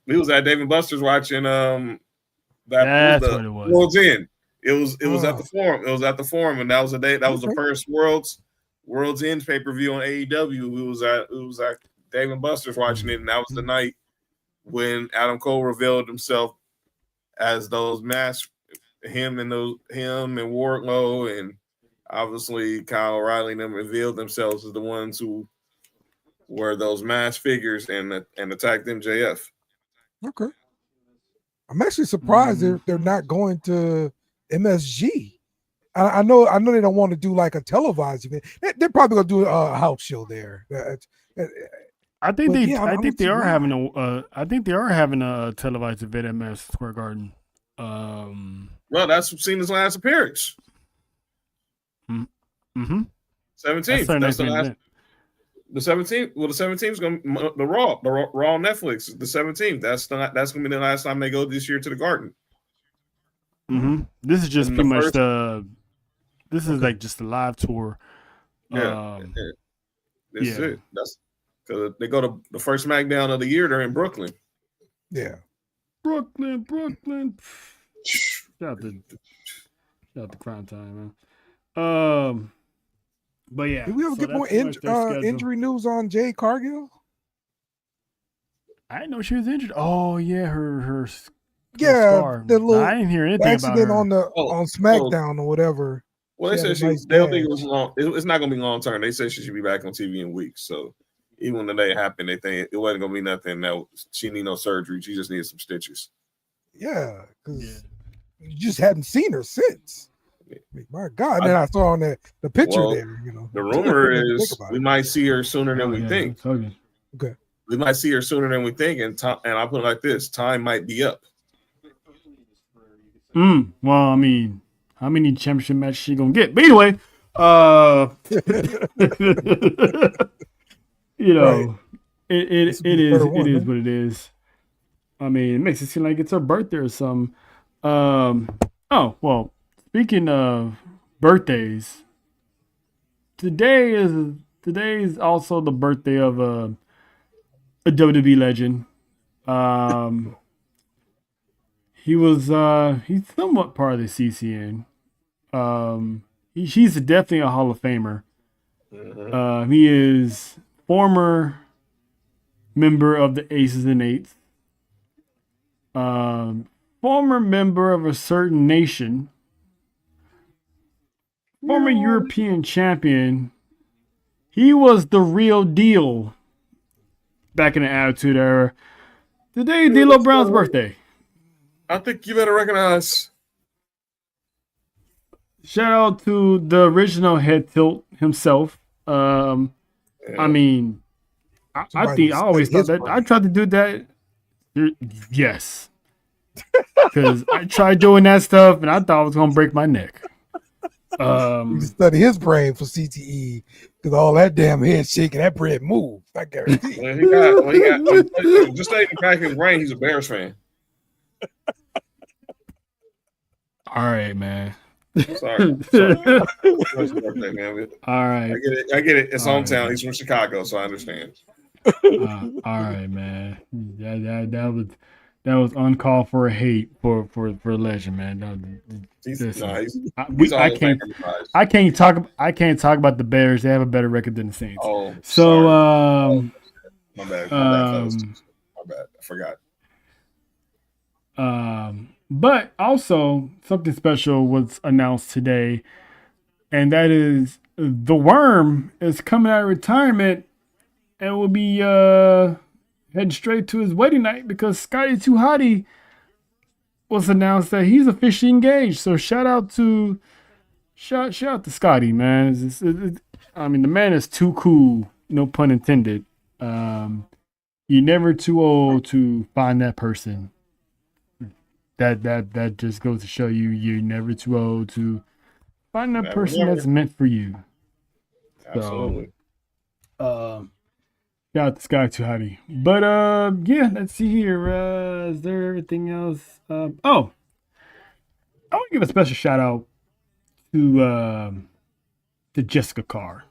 we was at Dave and Buster's watching That's what it was. World's End. It was at the forum. It was at the forum, and that was the day. That was the first World's End pay-per-view on AEW. It was at Dave and Buster's watching it, and that was the night when Adam Cole revealed himself as those masks, him and Wardlow, and obviously Kyle O'Reilly and them revealed themselves as the ones who were those masked figures and attacked MJF. Okay. I'm actually surprised they're not going to MSG. I know they don't want to do like a televised event. They're probably gonna do a house show there. I think they are having a televised event at Madison Square Garden. Well, that's Cena's last appearance. 17th. That's the last. The 17th. Well, the 17th is going to the Raw on Netflix. The 17th. That's going to be the last time they go this year to the Garden. This is just pretty much This is like just a live tour. Yeah. That's it. That's because they go to the first SmackDown of the year. They're in Brooklyn. Yeah. Brooklyn. Shout out to Crime Time, man. But yeah. Did we ever get more injury news on Jade Cargill? I didn't know she was injured. Oh yeah, her scar. The little I didn't hear anything accident about her. on SmackDown or whatever. Well, they said they don't think it was long. It's not going to be long term. They said she should be back on TV in weeks. So even when the day happened, they think it wasn't going to be nothing. No, she need no surgery. She just needed some stitches. Yeah, because you just hadn't seen her since. My God! And then I saw on the picture there. The rumor is we might see her sooner than we think. Okay, we might see her sooner than we think, and I put it like this: time might be up. Well, I mean, how many championship matches she gonna get? But anyway, it is what it is. I mean, it makes it seem like it's her birthday or something. Oh well. Speaking of birthdays, today is also the birthday of a WWE legend. he was he's somewhat part of the CCN. He's definitely a Hall of Famer. He is former member of the Aces and Eights. Former member of a certain nation. Former European champion. He was the real deal back in the Attitude Era. Today, D'Lo Brown's birthday. I think you better recognize. Shout out to the original head tilt himself. I mean, I think I always thought that I tried to do that. Yes, because I tried doing that stuff and I thought I was gonna break my neck. You study his brain for CTE because all that damn head shaking, that bread move. I guarantee. When just like the crack his brain, he's a Bears fan. All right, man. Sorry. Birthday, man. All right. I get it. It's All hometown. right. He's from Chicago, so I understand. All right, man. That was uncalled for hate for Legend, man. I can't talk about the Bears. They have a better record than the Saints. Oh, so my bad. My bad. I forgot. But also something special was announced today, and that is the Worm is coming out of retirement and will be heading straight to his wedding night because Scotty 2 Hotty was announced that he's officially engaged. So shout out to Scotty, man. I mean, the man is too cool, no pun intended. You're never too old to find that person. That just goes to show you're never too old to find that person that's meant for you. Absolutely. So, shout out to Sky Too Hotty. But yeah, let's see here. Is there everything else? I want to give a special shout out to Jessica Carr.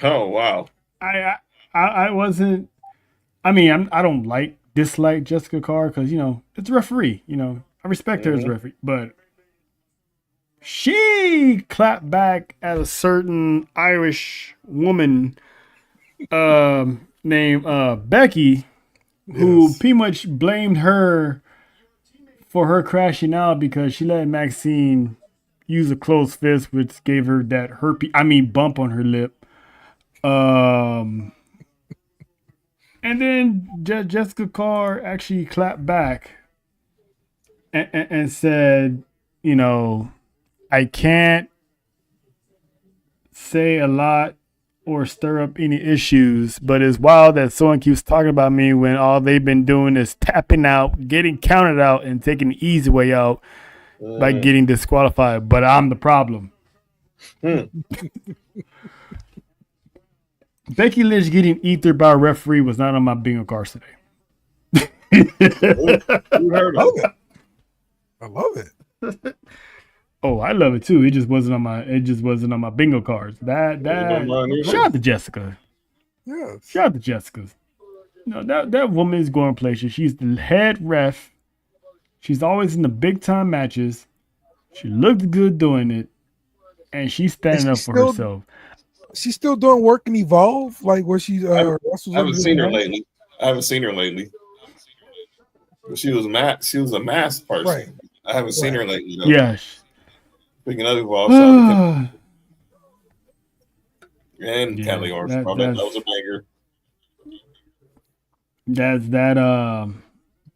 Oh wow. I wasn't. I mean, I don't dislike Jessica Carr because it's a referee. I respect her as a referee, but she clapped back at a certain Irish woman named Becky, who pretty much blamed her for her crashing out because she let Maxine use a closed fist, which gave her that bump on her lip. And then Jessica Carr actually clapped back and said, I can't say a lot or stir up any issues, but it's wild that someone keeps talking about me when all they've been doing is tapping out, getting counted out, and taking the easy way out by getting disqualified. But I'm the problem. Becky Lynch getting ethered by a referee was not on my bingo cards today. I love it. Oh, I love it too. It just wasn't on my bingo cards. Shout out to Jessica. Yeah. Shout out to Jessica. That woman is going places. She's the head ref. She's always in the big time matches. She looked good doing it. And she's standing up for herself. She's still doing work in Evolve, like where she I haven't seen her lately. But she was a masked person. Right. I haven't seen her lately though. Yes. Speaking of Evolve, and Kelly Orson, that was a banger.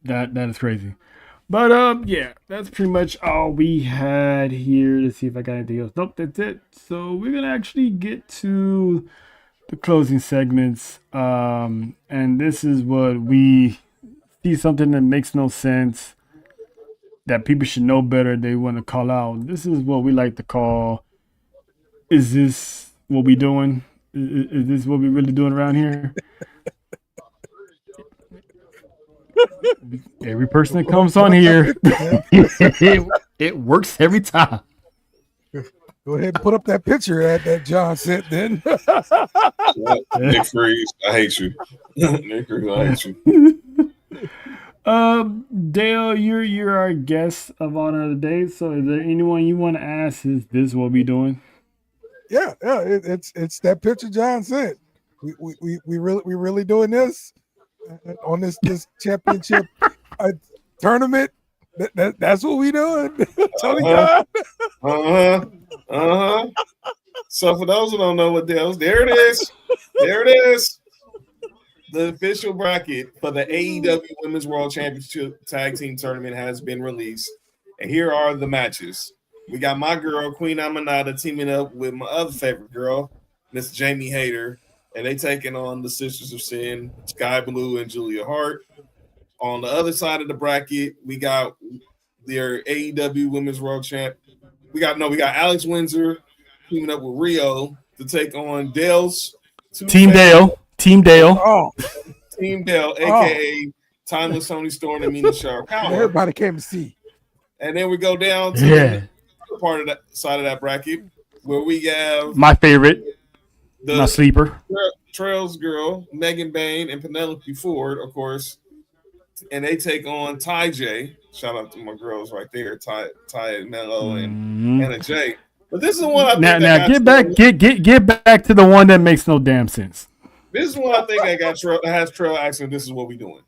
That is crazy. But yeah, that's pretty much all we had here. Let's see if I got anything else. Nope, that's it. So we're gonna actually get to the closing segments. And this is what we see, something that makes no sense, that people should know better, they want to call out. This is what we like to call, is this what we doing? Is this what we really doing around here? Every person that comes on here, it works every time. Go ahead and put up that picture that John sent then. Nick Freeze, I hate you. Nick Freeze, I hate you. Dale, you're our guest of honor of the day. So, is there anyone you want to ask? Is this what we doing? Yeah, it's that picture John sent. We really doing this on this championship tournament. That's what we doing. Tony Khan. So for those who don't know what Dale's, there it is. There it is. The official bracket for the AEW Women's World Championship Tag Team Tournament has been released. And here are the matches. We got my girl, Queen Aminata, teaming up with my other favorite girl, Miss Jamie Hayter. And they taking on the Sisters of Sin, Sky Blue and Julia Hart. On the other side of the bracket, we got their AEW Women's World Champ. We got Alex Windsor teaming up with Rio to take on Dale's Team Dale. Team Dale. Oh, Team Dale, aka Timeless Tony Storm and Mina Sharp Power. everybody came to see. And then we go down to the other part of that side of that bracket where we have My favorite. My sleeper. Trails girl, Megan Bain, and Penelope Ford, of course. And they take on Ty J. Shout out to my girls right there, Ty and Mello and Anna J. But this is the one I think get back to the one that makes no damn sense. This is one I think has Trail asking, this is what we doing.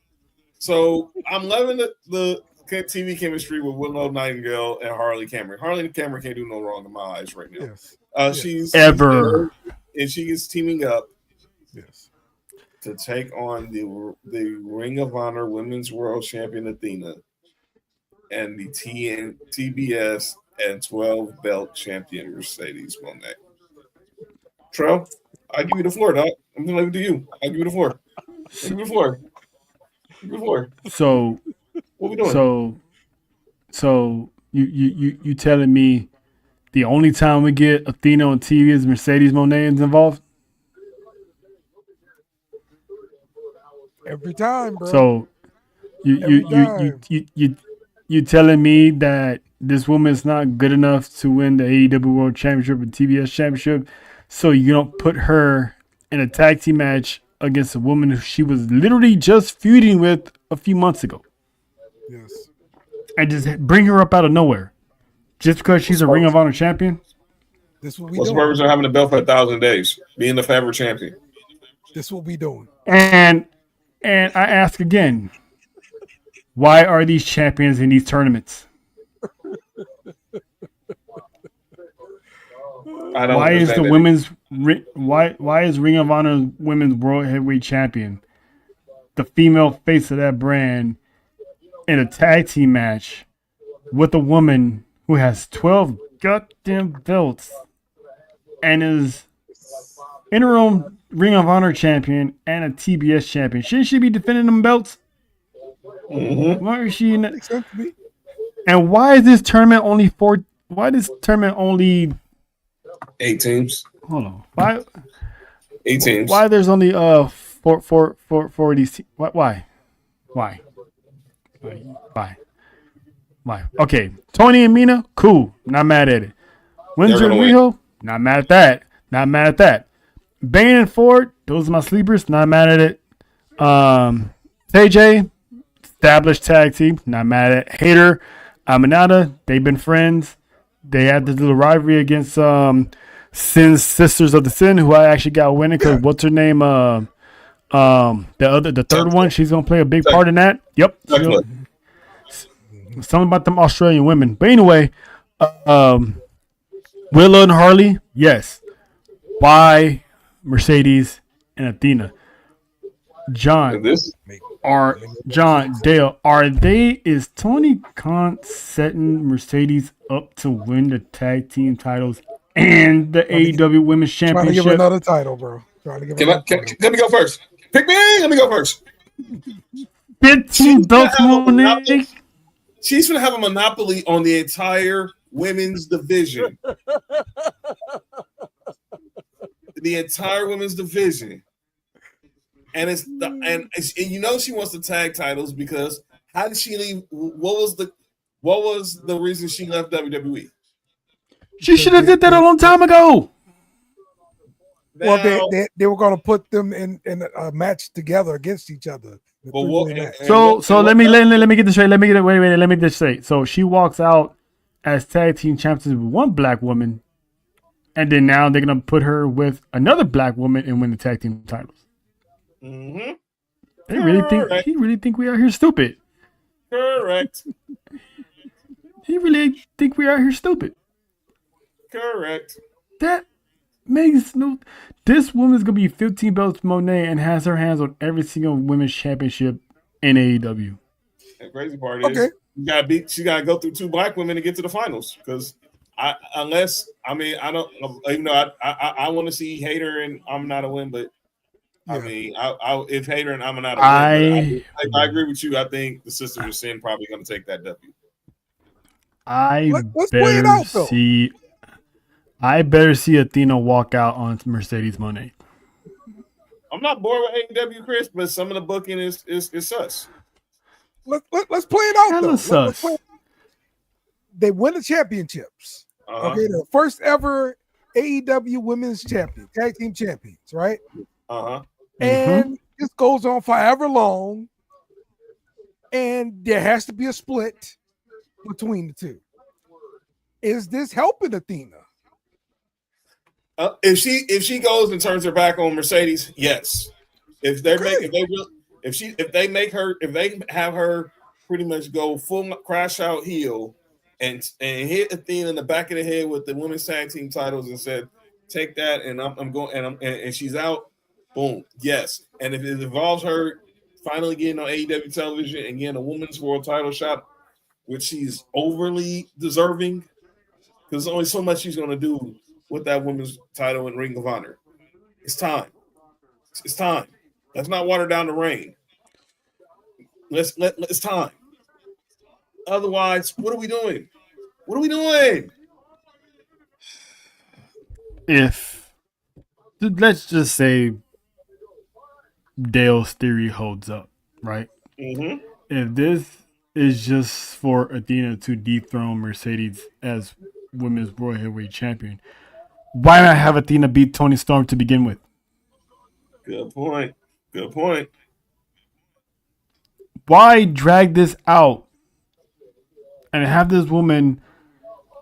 So I'm loving the TV chemistry with Willow Nightingale and Harley Cameron. Harley Cameron can't do no wrong in my eyes right now. Yes. She's and she is teaming up to take on the Ring of Honor Women's World Champion Athena and the TBS and 12 belt champion Mercedes Moné. Trell, I give you the floor, dog. I'm gonna leave it to you. I give you the floor. Give me the floor. Give me the floor. So what we doing? So you telling me the only time we get Athena on TV is Mercedes Moné is involved? Every time, bro. So you telling me that this woman's not good enough to win the AEW World Championship and TBS Championship, so you don't put her in a tag team match against a woman who she was literally just feuding with a few months ago? Yes. And just bring her up out of nowhere just because she's a Ring of Honor champion? This what we What's the doing. purpose of having the belt for 1,000 days? Being the favorite champion. This what we doing. And I ask again, why are these champions in these tournaments? I don't Why is understand the that. women's why is Ring of Honor Women's World Heavyweight Champion the female face of that brand in a tag team match with a woman who has 12 goddamn belts and is interim Ring of Honor champion and a TBS champion? Shouldn't she be defending them belts? Mm-hmm. Why is she in it? Makes sense to me. And why is this tournament only why this tournament only 8 teams. hold on. Why 8 teams. why there's only four these why? Okay, Tony and Mina, cool. Not mad at it. Windsor and Riho, not mad at that. Bain and Ford, those are my sleepers. Not mad at it. TJ, established tag team. Not mad at it. Hater, Aminata, they've been friends. They had this little rivalry against Sin's Sisters of the Sin, who I actually got winning because what's her name? The third one, she's gonna play a big part in that. Yep. Something about them Australian women. But anyway, Willow and Harley, yes. Why Mercedes and Athena? Is Tony Khan setting Mercedes up to win the tag team titles and the AEW Women's Trying to Championship? give another title, bro. Trying to give another title. Let me go first. Pick me. Let me go first. 15 belts, Monet. She's gonna have a monopoly on the entire women's division. The entire women's division, and you know she wants the tag titles because how did she leave? What was the reason she left WWE? She should have did that a long time ago. Well, they were going to put them in a match together against each other. The But three-way match. So let me get this straight. Let me just say. So she walks out as tag team champions with one black woman, and then now they're gonna put her with another black woman and win the tag team titles. Mm-hmm. He really think we out here stupid. Correct. He really think we out here stupid. Correct. That makes no. This woman's gonna be 15 belts Monet and has her hands on every single women's championship in AEW. The crazy part is she gotta go through 2 black women to get to the finals. Because I don't even though I want to see Hayter and Amanada win, but I mean, if Hayter and Amanada win, I agree with you. I think the Sisters of Sin probably gonna take that W. Let's play it out, though. I better see Athena walk out on Mercedes Moné. I'm not bored with AEW, Chris, but some of the booking is sus. Let's play it out, though. Sus. They win the championships. Okay, the first ever AEW Women's Champion, Tag Team Champions, right? And this goes on forever long, and there has to be a split between the two. Is this helping Athena? If she goes and turns her back on Mercedes, yes. If they have her pretty much go full crash out heel and hit Athena in the back of the head with the women's tag team titles and said, "Take that," and I'm going and she's out. Boom. Yes. And if it involves her finally getting on AEW television and getting a women's world title shot, which she's overly deserving, because there's only so much she's going to do with that women's title in Ring of Honor. It's time. It's time. Let's not water down the rain. It's time. Otherwise, what are we doing? What are we doing? If let's just say Dale's theory holds up, right? Mm-hmm. If this is just for Athena to dethrone Mercedes as women's World Heavyweight Champion, why not have Athena beat Toni Storm to begin with? Good point. Good point. Why drag this out and have this woman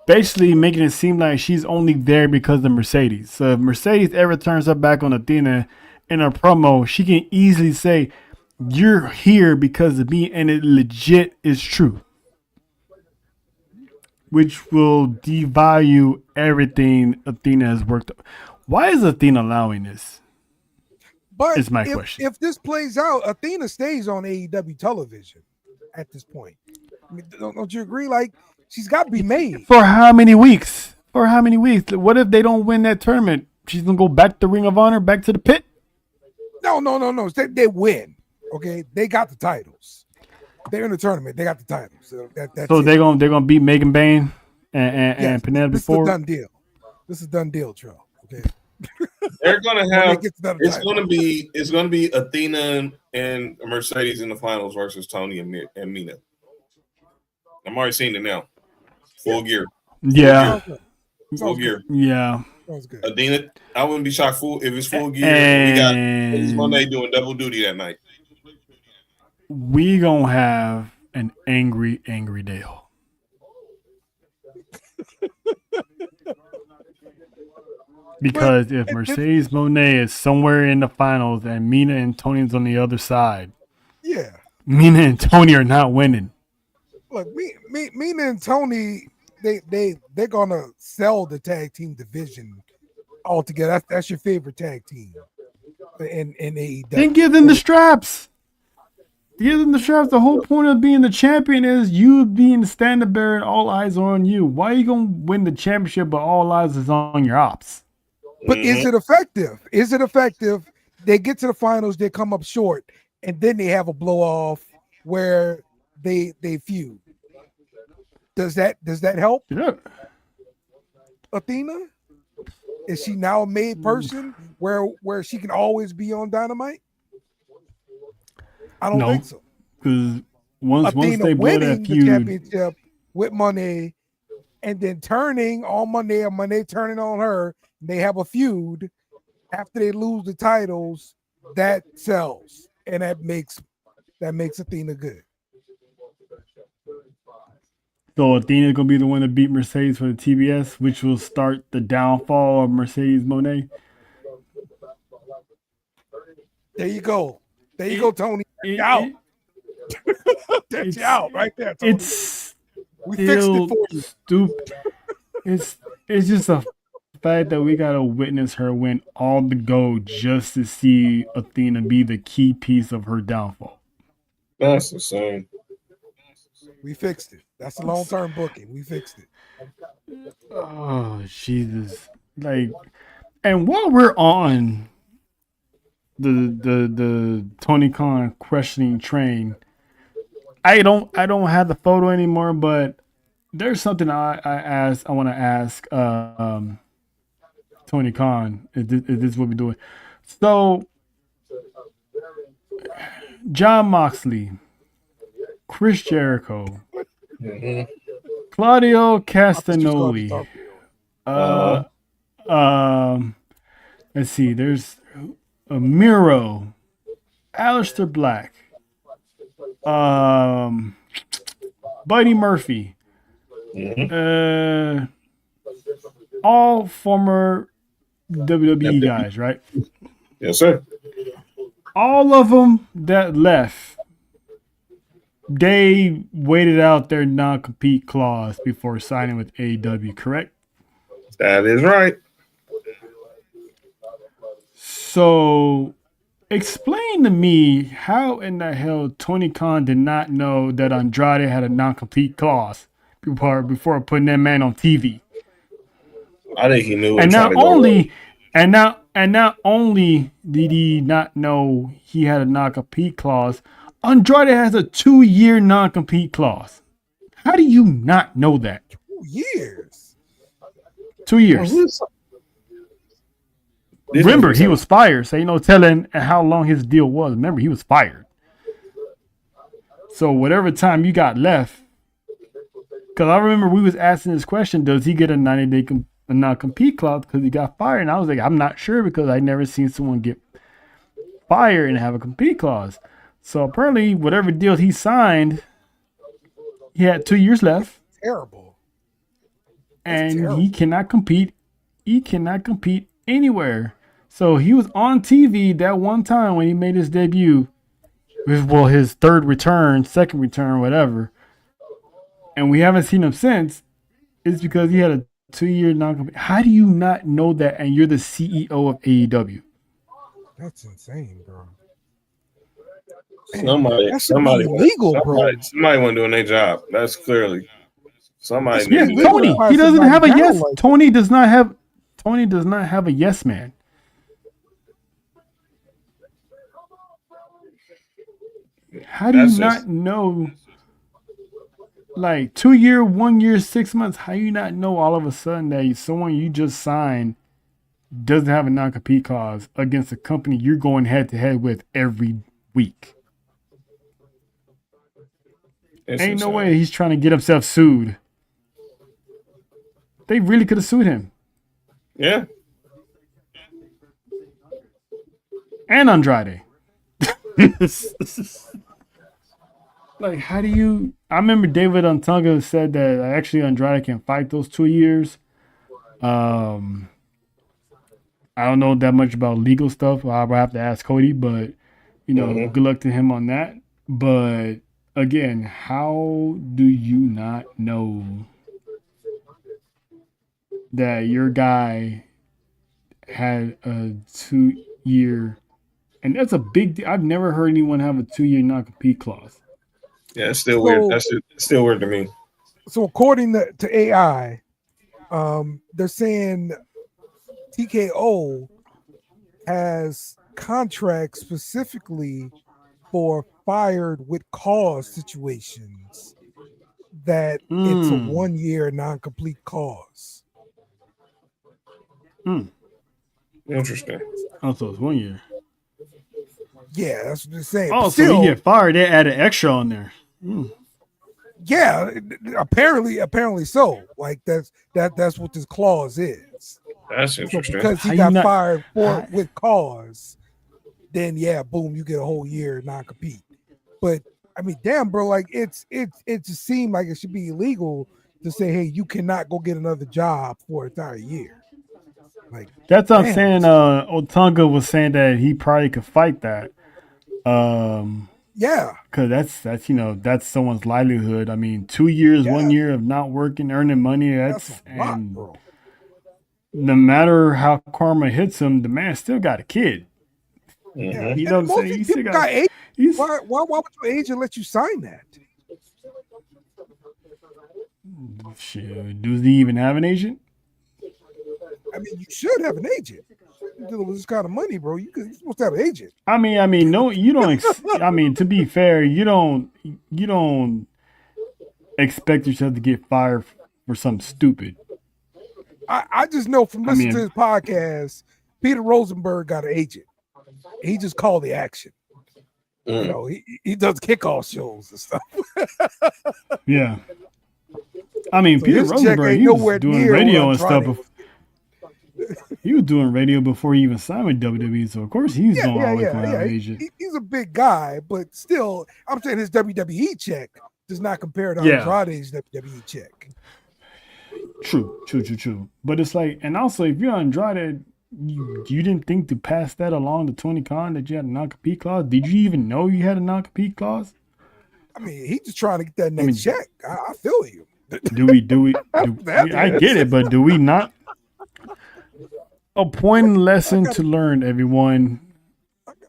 basically making it seem like she's only there because of Mercedes? So if Mercedes ever turns her back on Athena in a promo, she can easily say, "You're here because of me," and it legit is true. Which will devalue everything Athena has worked up. Why is Athena allowing this? But is my question. If this plays out, Athena stays on AEW television at this point. I mean, don't you agree? Like, she's got to be made. For how many weeks? What if they don't win that tournament? She's going to go back to Ring of Honor, back to the pit? No. They win. Okay? They got the titles. They're in the tournament. They got the titles. So they're gonna beat Megan Bayne and Penelope Ford. This is a done deal, Trill. Okay. They're gonna have it's gonna be Athena and Mercedes in the finals versus Toni and Mina. I'm already seeing it now. Full gear. Yeah. Full gear. Yeah. Sounds good. Athena, I wouldn't be shocked if it's full gear. We got Moné doing double duty that night. We gonna have an angry Dale. Because if Mercedes Moné is somewhere in the finals and Mina and Tony's on the other side, Mina and Tony are not winning. Look, Mina and Tony, they're gonna sell the tag team division altogether. That's your favorite tag team in AEW. Then give them the straps. Give them the straps. The whole point of being the champion is you being the standard bearer and all eyes are on you. Why are you gonna win the championship but all eyes is on your ops? But is it effective? They get to the finals, they come up short, and then they have a blow off where they feud. Does that help? Yeah. Athena? Is she now a made person where she can always be on Dynamite? I don't think so. Because once they blow that feud, the championship with Moné, and then turning on Moné or Moné turning on her, they have a feud after they lose the titles. That sells, and that makes that makes Athena good. So Athena's gonna be the one to beat Mercedes for the TBS, which will start the downfall of Mercedes Monet. There you go. There you go, Tony. It- Out. it- That's it's- you out right there, Tony. it's We fixed still it for you. stupid. It's just a fact that we gotta witness her win all the gold just to see Athena be the key piece of her downfall. That's insane. We fixed it. That's a long-term booking. We fixed it. Oh Jesus! Like, and while we're on the Tony Khan questioning train, I don't have the photo anymore, but there's something I want to ask Tony Khan. Is this what we're doing? So John Moxley, Chris Jericho, Mhm. Claudio I thought you was gonna Castagnoli. talk- Let's see. There's Miro, Aleister Black, Buddy Murphy, Mhm. all former WWE guys, right? Yes, sir. All of them that left, they waited out their non-compete clause before signing with AEW, correct? That is right. So, explain to me how in the hell Tony Khan did not know that Andrade had a non-compete clause before putting that man on TV. I think he knew. And trying not to go only, and not only did he not know he had a non-compete clause, Andrade has a 2-year non-compete clause. How do you not know that? 2 years. 2 years. Remember, he was fired, so ain't no telling how long his deal was. Remember, he was fired. So whatever time you got left, because I remember we was asking this question: does he get a 90-day non-compete clause because he got fired? And I was like, I'm not sure because I never seen someone get fired and have a compete clause. So apparently, whatever deal he signed, he had 2 years left, Terrible. and terrible. he cannot compete. He cannot compete anywhere. So he was on TV that one time when he made his debut. Well, his third return, second return, whatever. And we haven't seen him since. It's because he had a 2-year non-compete. How do you not know that? And you're the CEO of AEW. That's insane, bro. Somebody That should be illegal, bro. Somebody wasn't doing their job. That's clearly somebody. That's Yeah, needed illegal. to- Tony. Why He doesn't somebody have a down yes. like Tony does not have. Tony does not have a yes man. How do That's you just- not know? Like 2 year, 1 year, 6 months. How you not know all of a sudden that someone you just signed doesn't have a non-compete clause against a company you're going head to head with every week? It's Ain't no insane. way he's trying to get himself sued. They really could have sued him Yeah. and Andrade. Like, how do you? I remember David Untunga said that actually Andrade can fight those 2 years. I don't know that much about legal stuff. I'll have to ask Cody, but you know, Mhm. good luck to him on that. But again, how do you not know that your guy had a 2-year? And that's a big deal. I've never heard anyone have a 2-year non-compete clause. Yeah, it's still So- weird. That's still weird to me. So according to AI, they're saying TKO has contracts specifically for fired with cause situations that it's a Mm. 1-year non-complete cause. Interesting. Oh, so it's 1 year. Yeah, that's what they're saying. Oh, Still, so he get fired. They added extra on there. yeah, apparently so. Like that's what this clause is. That's So interesting. because How he you got not- fired how- with cause, then yeah, boom, you get a whole year non-compete. But I mean, damn, bro, like it just seemed like it should be illegal to say, hey, you cannot go get another job for an entire year. Like That's what I'm damn. saying. Otunga was saying that he probably could fight that. Yeah, Cause that's that's someone's livelihood. I mean, 2 years, Yeah. 1 year of not working, earning money. that's a lot, And bro. no matter how karma hits him, the man still got a kid. Yeah, You know what I'm most saying? of He these still people got. got agents. He's Why would your agent let you sign that? shit. Does he even have an agent? I mean, you should have an agent. You're dealing with this kind of money, bro. You're supposed to have an agent. I mean, no, you don't. I mean, to be fair, you don't expect yourself to get fired for something stupid. I just know from I listening mean- to his podcast, Peter Rosenberg got an agent. He just called the action. You know, he does kickoff shows and stuff. Yeah. I mean, So Peter his check Rosenberg, ain't he was nowhere doing near radio what and stuff. Andrade He was doing radio before he even signed with WWE, so of course he's Yeah, going yeah, always yeah, going to yeah. have an agent. He's a big guy, but still, I'm saying his WWE check does not compare to Yeah. Andrade's WWE check. True. But it's like, and also if you're Andrade, you didn't think to pass that along to Tony Khan that you had a non-compete clause? Did you even know you had a non-compete clause? I mean, he's just trying to get that next check. I feel you. I get it, but do we not? A point lesson to learn, everyone.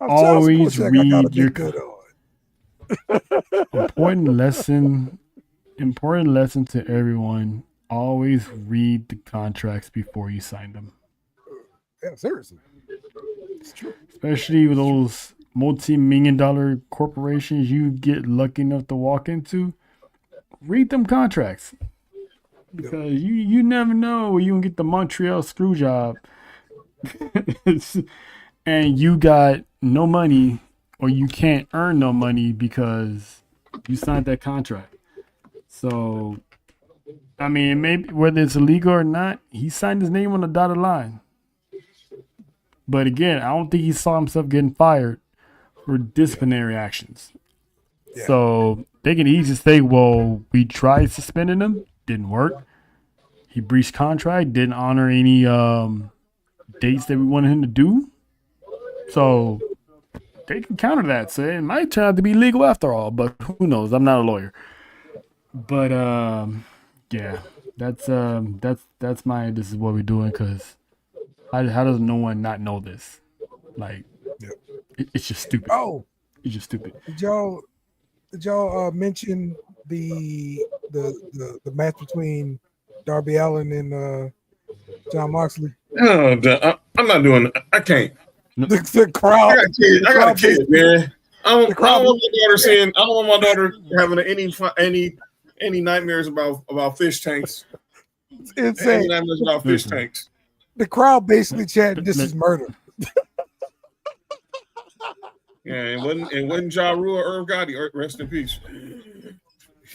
Always read your important lesson to everyone. Always read the contracts before you sign them. Yeah, seriously. It's true. Especially with those multi-million-dollar corporations you get lucky enough to walk into. Read them contracts. Because you never know when you can get the Montreal screw job. And you got no money or you can't earn no money because you signed that contract. So, I mean, maybe whether it's illegal or not, he signed his name on the dotted line. But again, I don't think he saw himself getting fired for disciplinary actions. Yeah. So they can easily say, well, we tried suspending him, didn't work. He breached contract, didn't honor any dates that we wanted him to do. So they can counter that. So it might turn out to be legal after all, but who knows? I'm not a lawyer. But yeah, that's my this is what we're doing, because how does no one not know this? Like, it's just stupid. Oh, It's just stupid. did y'all mention the match between Darby Allin and John Moxley? Oh, I'm not doing it. I can't. The crowd. I got a kid, man. I don't crowd- want my daughter seeing. I don't want my daughter having any nightmares about fish tanks. It's Any insane. nightmares about fish Listen. tanks. The crowd basically chanted, "This is murder." Yeah, it wasn't Ja Rule or Irv Gotti. Rest in peace.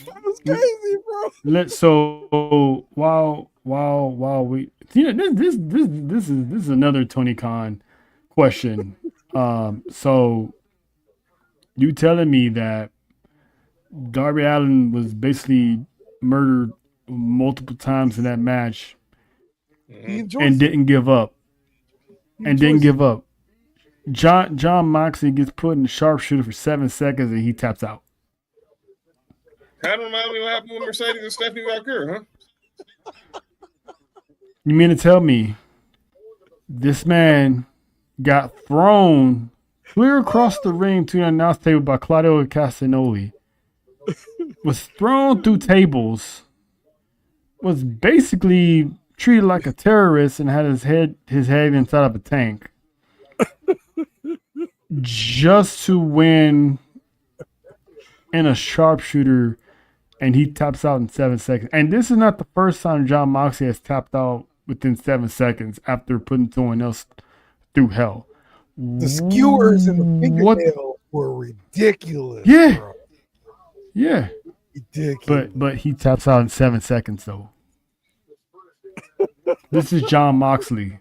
That was crazy, bro. So while we, this is another Tony Khan question. So you telling me that Darby Allin was basically murdered multiple times in that match He enjoys and it. didn't give up? He And didn't enjoys give up. John Moxley gets put in the sharpshooter for 7 seconds and he taps out. Kind of remind me what happened with Mercedes and Stephanie Valkyrie, huh? You mean to tell me this man got thrown clear across the ring to an announce table by Claudio Castagnoli, was thrown through tables, was basically treated like a terrorist and had his head inside of a tank just to win in a sharpshooter, and he taps out in 7 seconds. And this is not the first time John Moxley has tapped out within 7 seconds after putting someone else through hell. The skewers and the What- fingernail were ridiculous. Yeah. bro. Yeah, Ridiculous. but he taps out in 7 seconds though. This is John Moxley,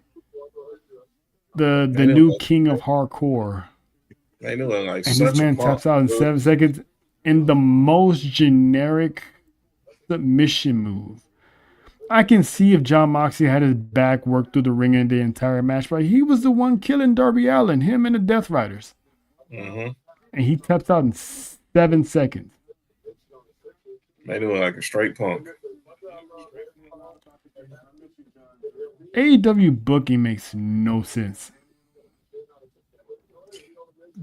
the new king of hardcore. They doing like And this such a man punk. taps out in 7 seconds in the most generic submission move. I can see if John Moxley had his back worked through the ring in the entire match, but he was the one killing Darby Allin, him and the Death Riders. Mm-hmm. And he taps out in 7 seconds. They doing like a straight punk. AEW booking makes no sense.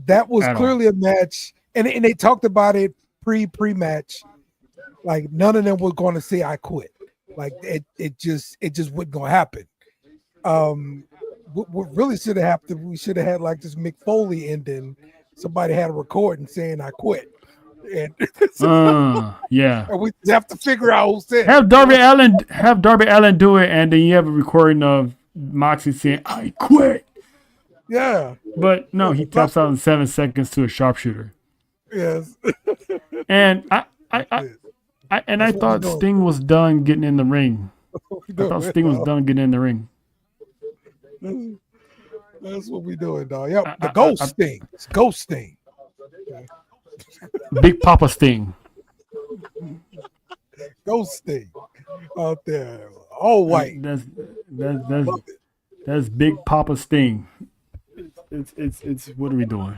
That was At all. clearly a match, and they talked about it pre-match. Like none of them were going to say I quit. Like it just wasn't going to happen. What really should have happened? We should have had like this Mick Foley ending. Somebody had a recording saying I quit, and Yeah. and we just have to figure out who said. Have Darby Allin do it, and then you have a recording of Moxley saying I quit. Yeah. But no, he taps out in 7 seconds to a sharpshooter. Yes. And I thought Sting was done getting in the ring. I thought Sting was done getting in the ring. That's what we doing, dog. Yep. The Ghost Sting. It's Ghost Sting. Big Papa Sting. Ghost Sting out there, all white. That's Big Papa Sting. It's what are we doing?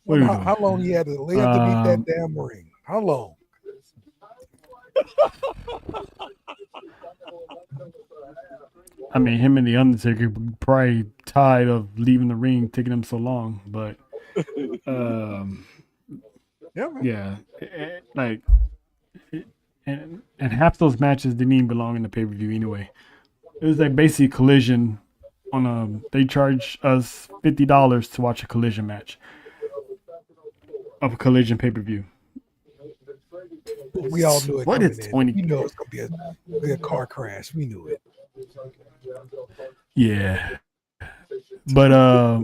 How long he had to lay underneath that damn ring? How long? I mean, him and the Undertaker were probably tired of leaving the ring, taking him so long. But yeah, like, and half those matches didn't even belong in the pay-per-view anyway. It was like basically Collision on a. They charge us $50 to watch a Collision match of a Collision pay-per-view. We all knew it. What is 20? We knew it was gonna be a car crash. We knew it. Yeah. But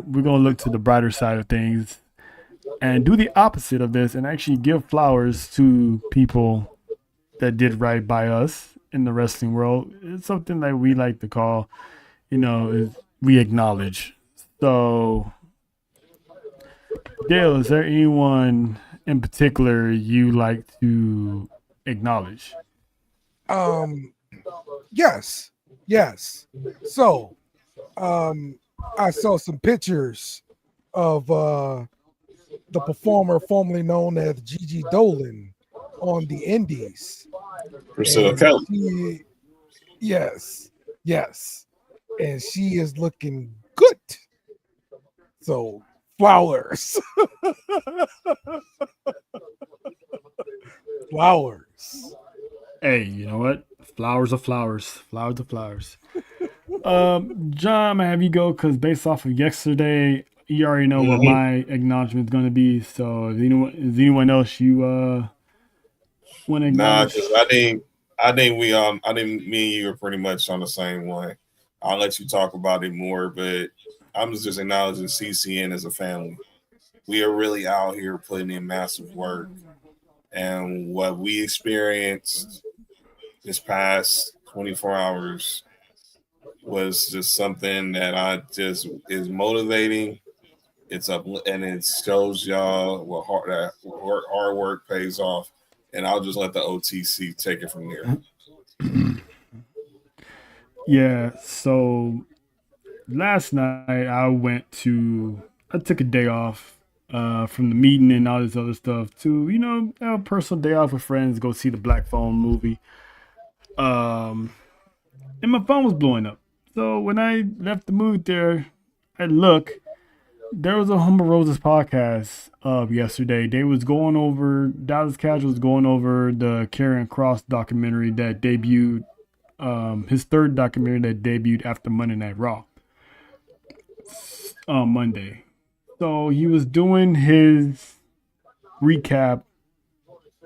we're gonna look to the brighter side of things and do the opposite of this and actually give flowers to people that did right by us in the wrestling world. It's something that we like to call, is we acknowledge. So Dale, is there anyone in particular you like to acknowledge? Yes. So, I saw some pictures of the performer formerly known as Gigi Dolan on the Indies. Priscilla Kelly. Yes. And she is looking good. So, flowers. Flowers. Hey, you know what? Flowers are flowers. Flowers are flowers. John, I'm gonna have you go because based off of yesterday, you already know what my acknowledgement is gonna be. So, is anyone else you want to acknowledge? Nah, because I think me and you are pretty much on the same one. I'll let you talk about it more, but I'm just acknowledging CCN as a family. We are really out here putting in massive work, and what we experienced this past 24 hours was just something that is motivating. It's up and it shows y'all what hard work pays off. And I'll just let the OTC take it from there. Yeah. So last night I took a day off from the meeting and all this other stuff to have a personal day off with friends, go see the Black Phone movie. And my phone was blowing up. So when I left the movie there, there was a Humble Roses podcast yesterday. They was going over, Dallas Casual was going over the Karrion Kross documentary that debuted, his third documentary that debuted after Monday Night Raw on Monday. So he was doing his recap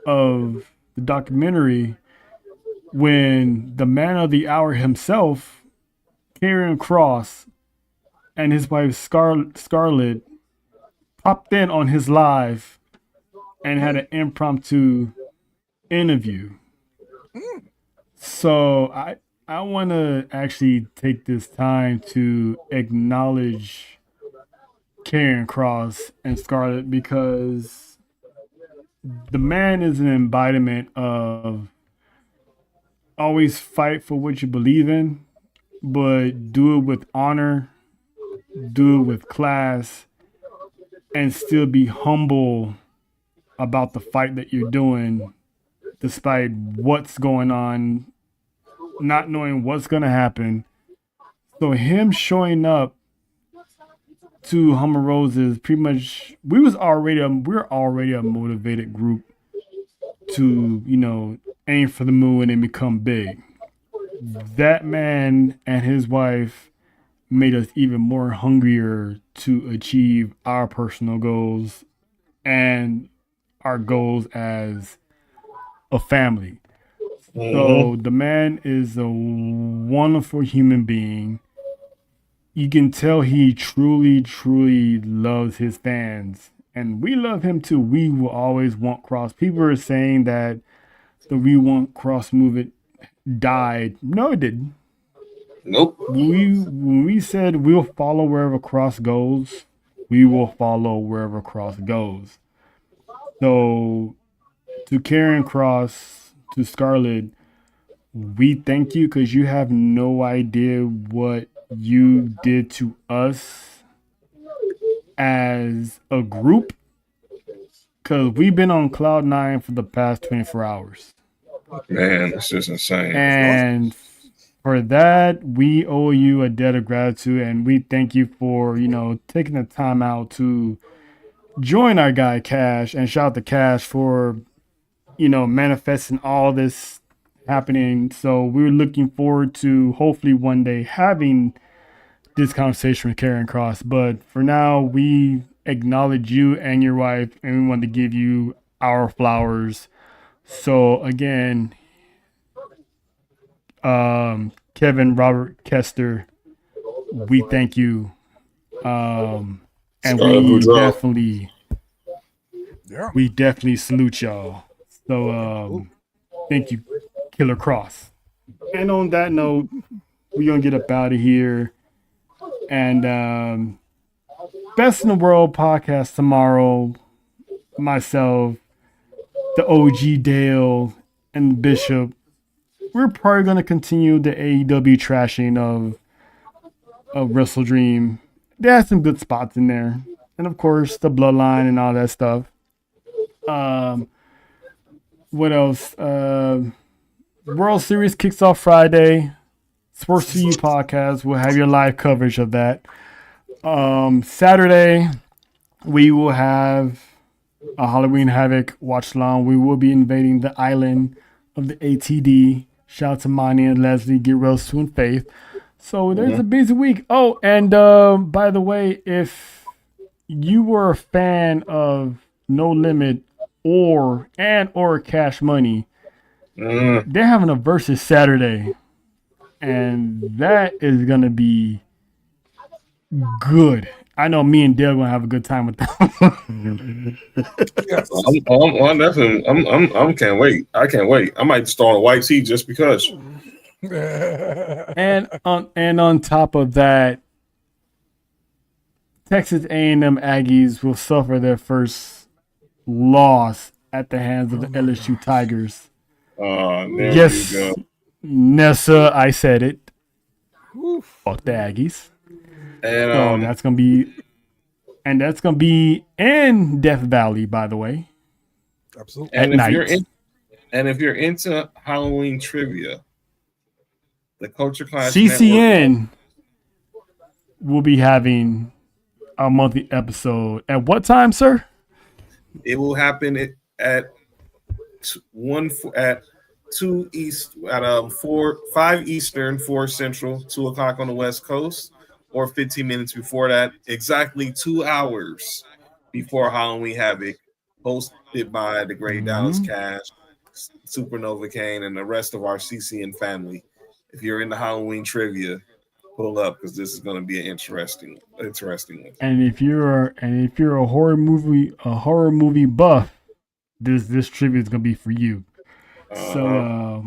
of the documentary when the man of the hour himself, Karrion Kross, and his wife Scarlett popped in on his live and had an impromptu interview. So I want to actually take this time to acknowledge Karrion Kross and Scarlett, because the man is an embodiment of always fight for what you believe in, but do it with honor, do it with class, and still be humble about the fight that you're doing, despite what's going on, not knowing what's going to happen. So him showing up to Hummer Roses, pretty much, we're already a motivated group to, aim for the moon and become big. That man and his wife made us even more hungrier to achieve our personal goals and our goals as a family. So the man is a wonderful human being. You can tell he truly, truly loves his fans. And we love him too. We will always want Cross. People are saying that the We Want Cross movement died. No, it didn't. Nope. When we said we'll follow wherever Cross goes, we will follow wherever Cross goes. So to Karrion Kross, to Scarlett, we thank you, because you have no idea what you did to us as a group, because we've been on cloud 9 for the past 24 hours. Man, it's just insane. And for that, we owe you a debt of gratitude, and we thank you for, taking the time out to join our guy Cash, and shout out to Cash for, manifesting all this happening. So we're looking forward to hopefully one day having this conversation with Karrion Kross. But for now, we acknowledge you and your wife, and we want to give you our flowers. So again, Kevin Robert Kester, we thank you. And we definitely salute y'all. So thank you, Killer Kross. And on that note, we're gonna get up out of here. And Best in the World podcast tomorrow. Myself, the OG Dale, and Bishop. We're probably gonna continue the AEW trashing of Wrestle Dream. They have some good spots in there, and of course the Bloodline and all that stuff. What else? World Series kicks off Friday. Sports to You podcast will have your live coverage of that. Saturday, we will have a Halloween Havoc watch along. We will be invading the island of the ATD. Shout out to Monty and Leslie, Get Real Soon, Faith. So there's a busy week. Oh, and by the way, if you were a fan of No Limit or Cash Money, they're having a versus Saturday, and that is gonna be good. I know me and Dale gonna have a good time with that. Yes. I'm definitely. I'm can't wait. I can't wait. I might start a white tee just because. and on top of that, Texas A&M Aggies will suffer their first loss at the hands of the LSU Tigers. Yes, you go. Nessa, I said it. Fuck the Aggies. And so that's gonna be in Death Valley, by the way. Absolutely. And if you're into Halloween trivia, the Culture Clash CCN will be having a monthly episode. At what time, sir? It will happen at 2 East, at 5 Eastern, 4 Central, 2 o'clock on the West Coast, or 15 minutes before that. Exactly 2 hours before Halloween Havoc, hosted by the great Dallas Cash, Supernova Kane, and the rest of our CCN family. If you're into Halloween trivia, pull up, because this is going to be an interesting one. And if you're a horror movie buff, this trivia is going to be for you. So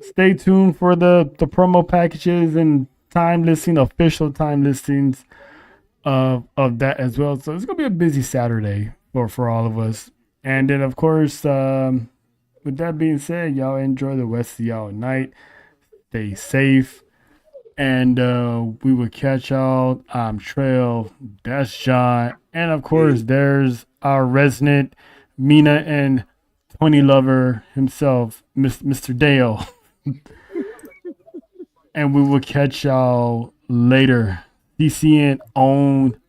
stay tuned for the promo packages and official time listings of that as well. So it's gonna be a busy Saturday for all of us. And then of course, with that being said, y'all enjoy the rest of y'all night. Stay safe. And we will catch y'all. I'm Trail. That's John. And of course, there's our resident Mina and Tony lover himself, Mr. Dale. And we will catch y'all later. DCN on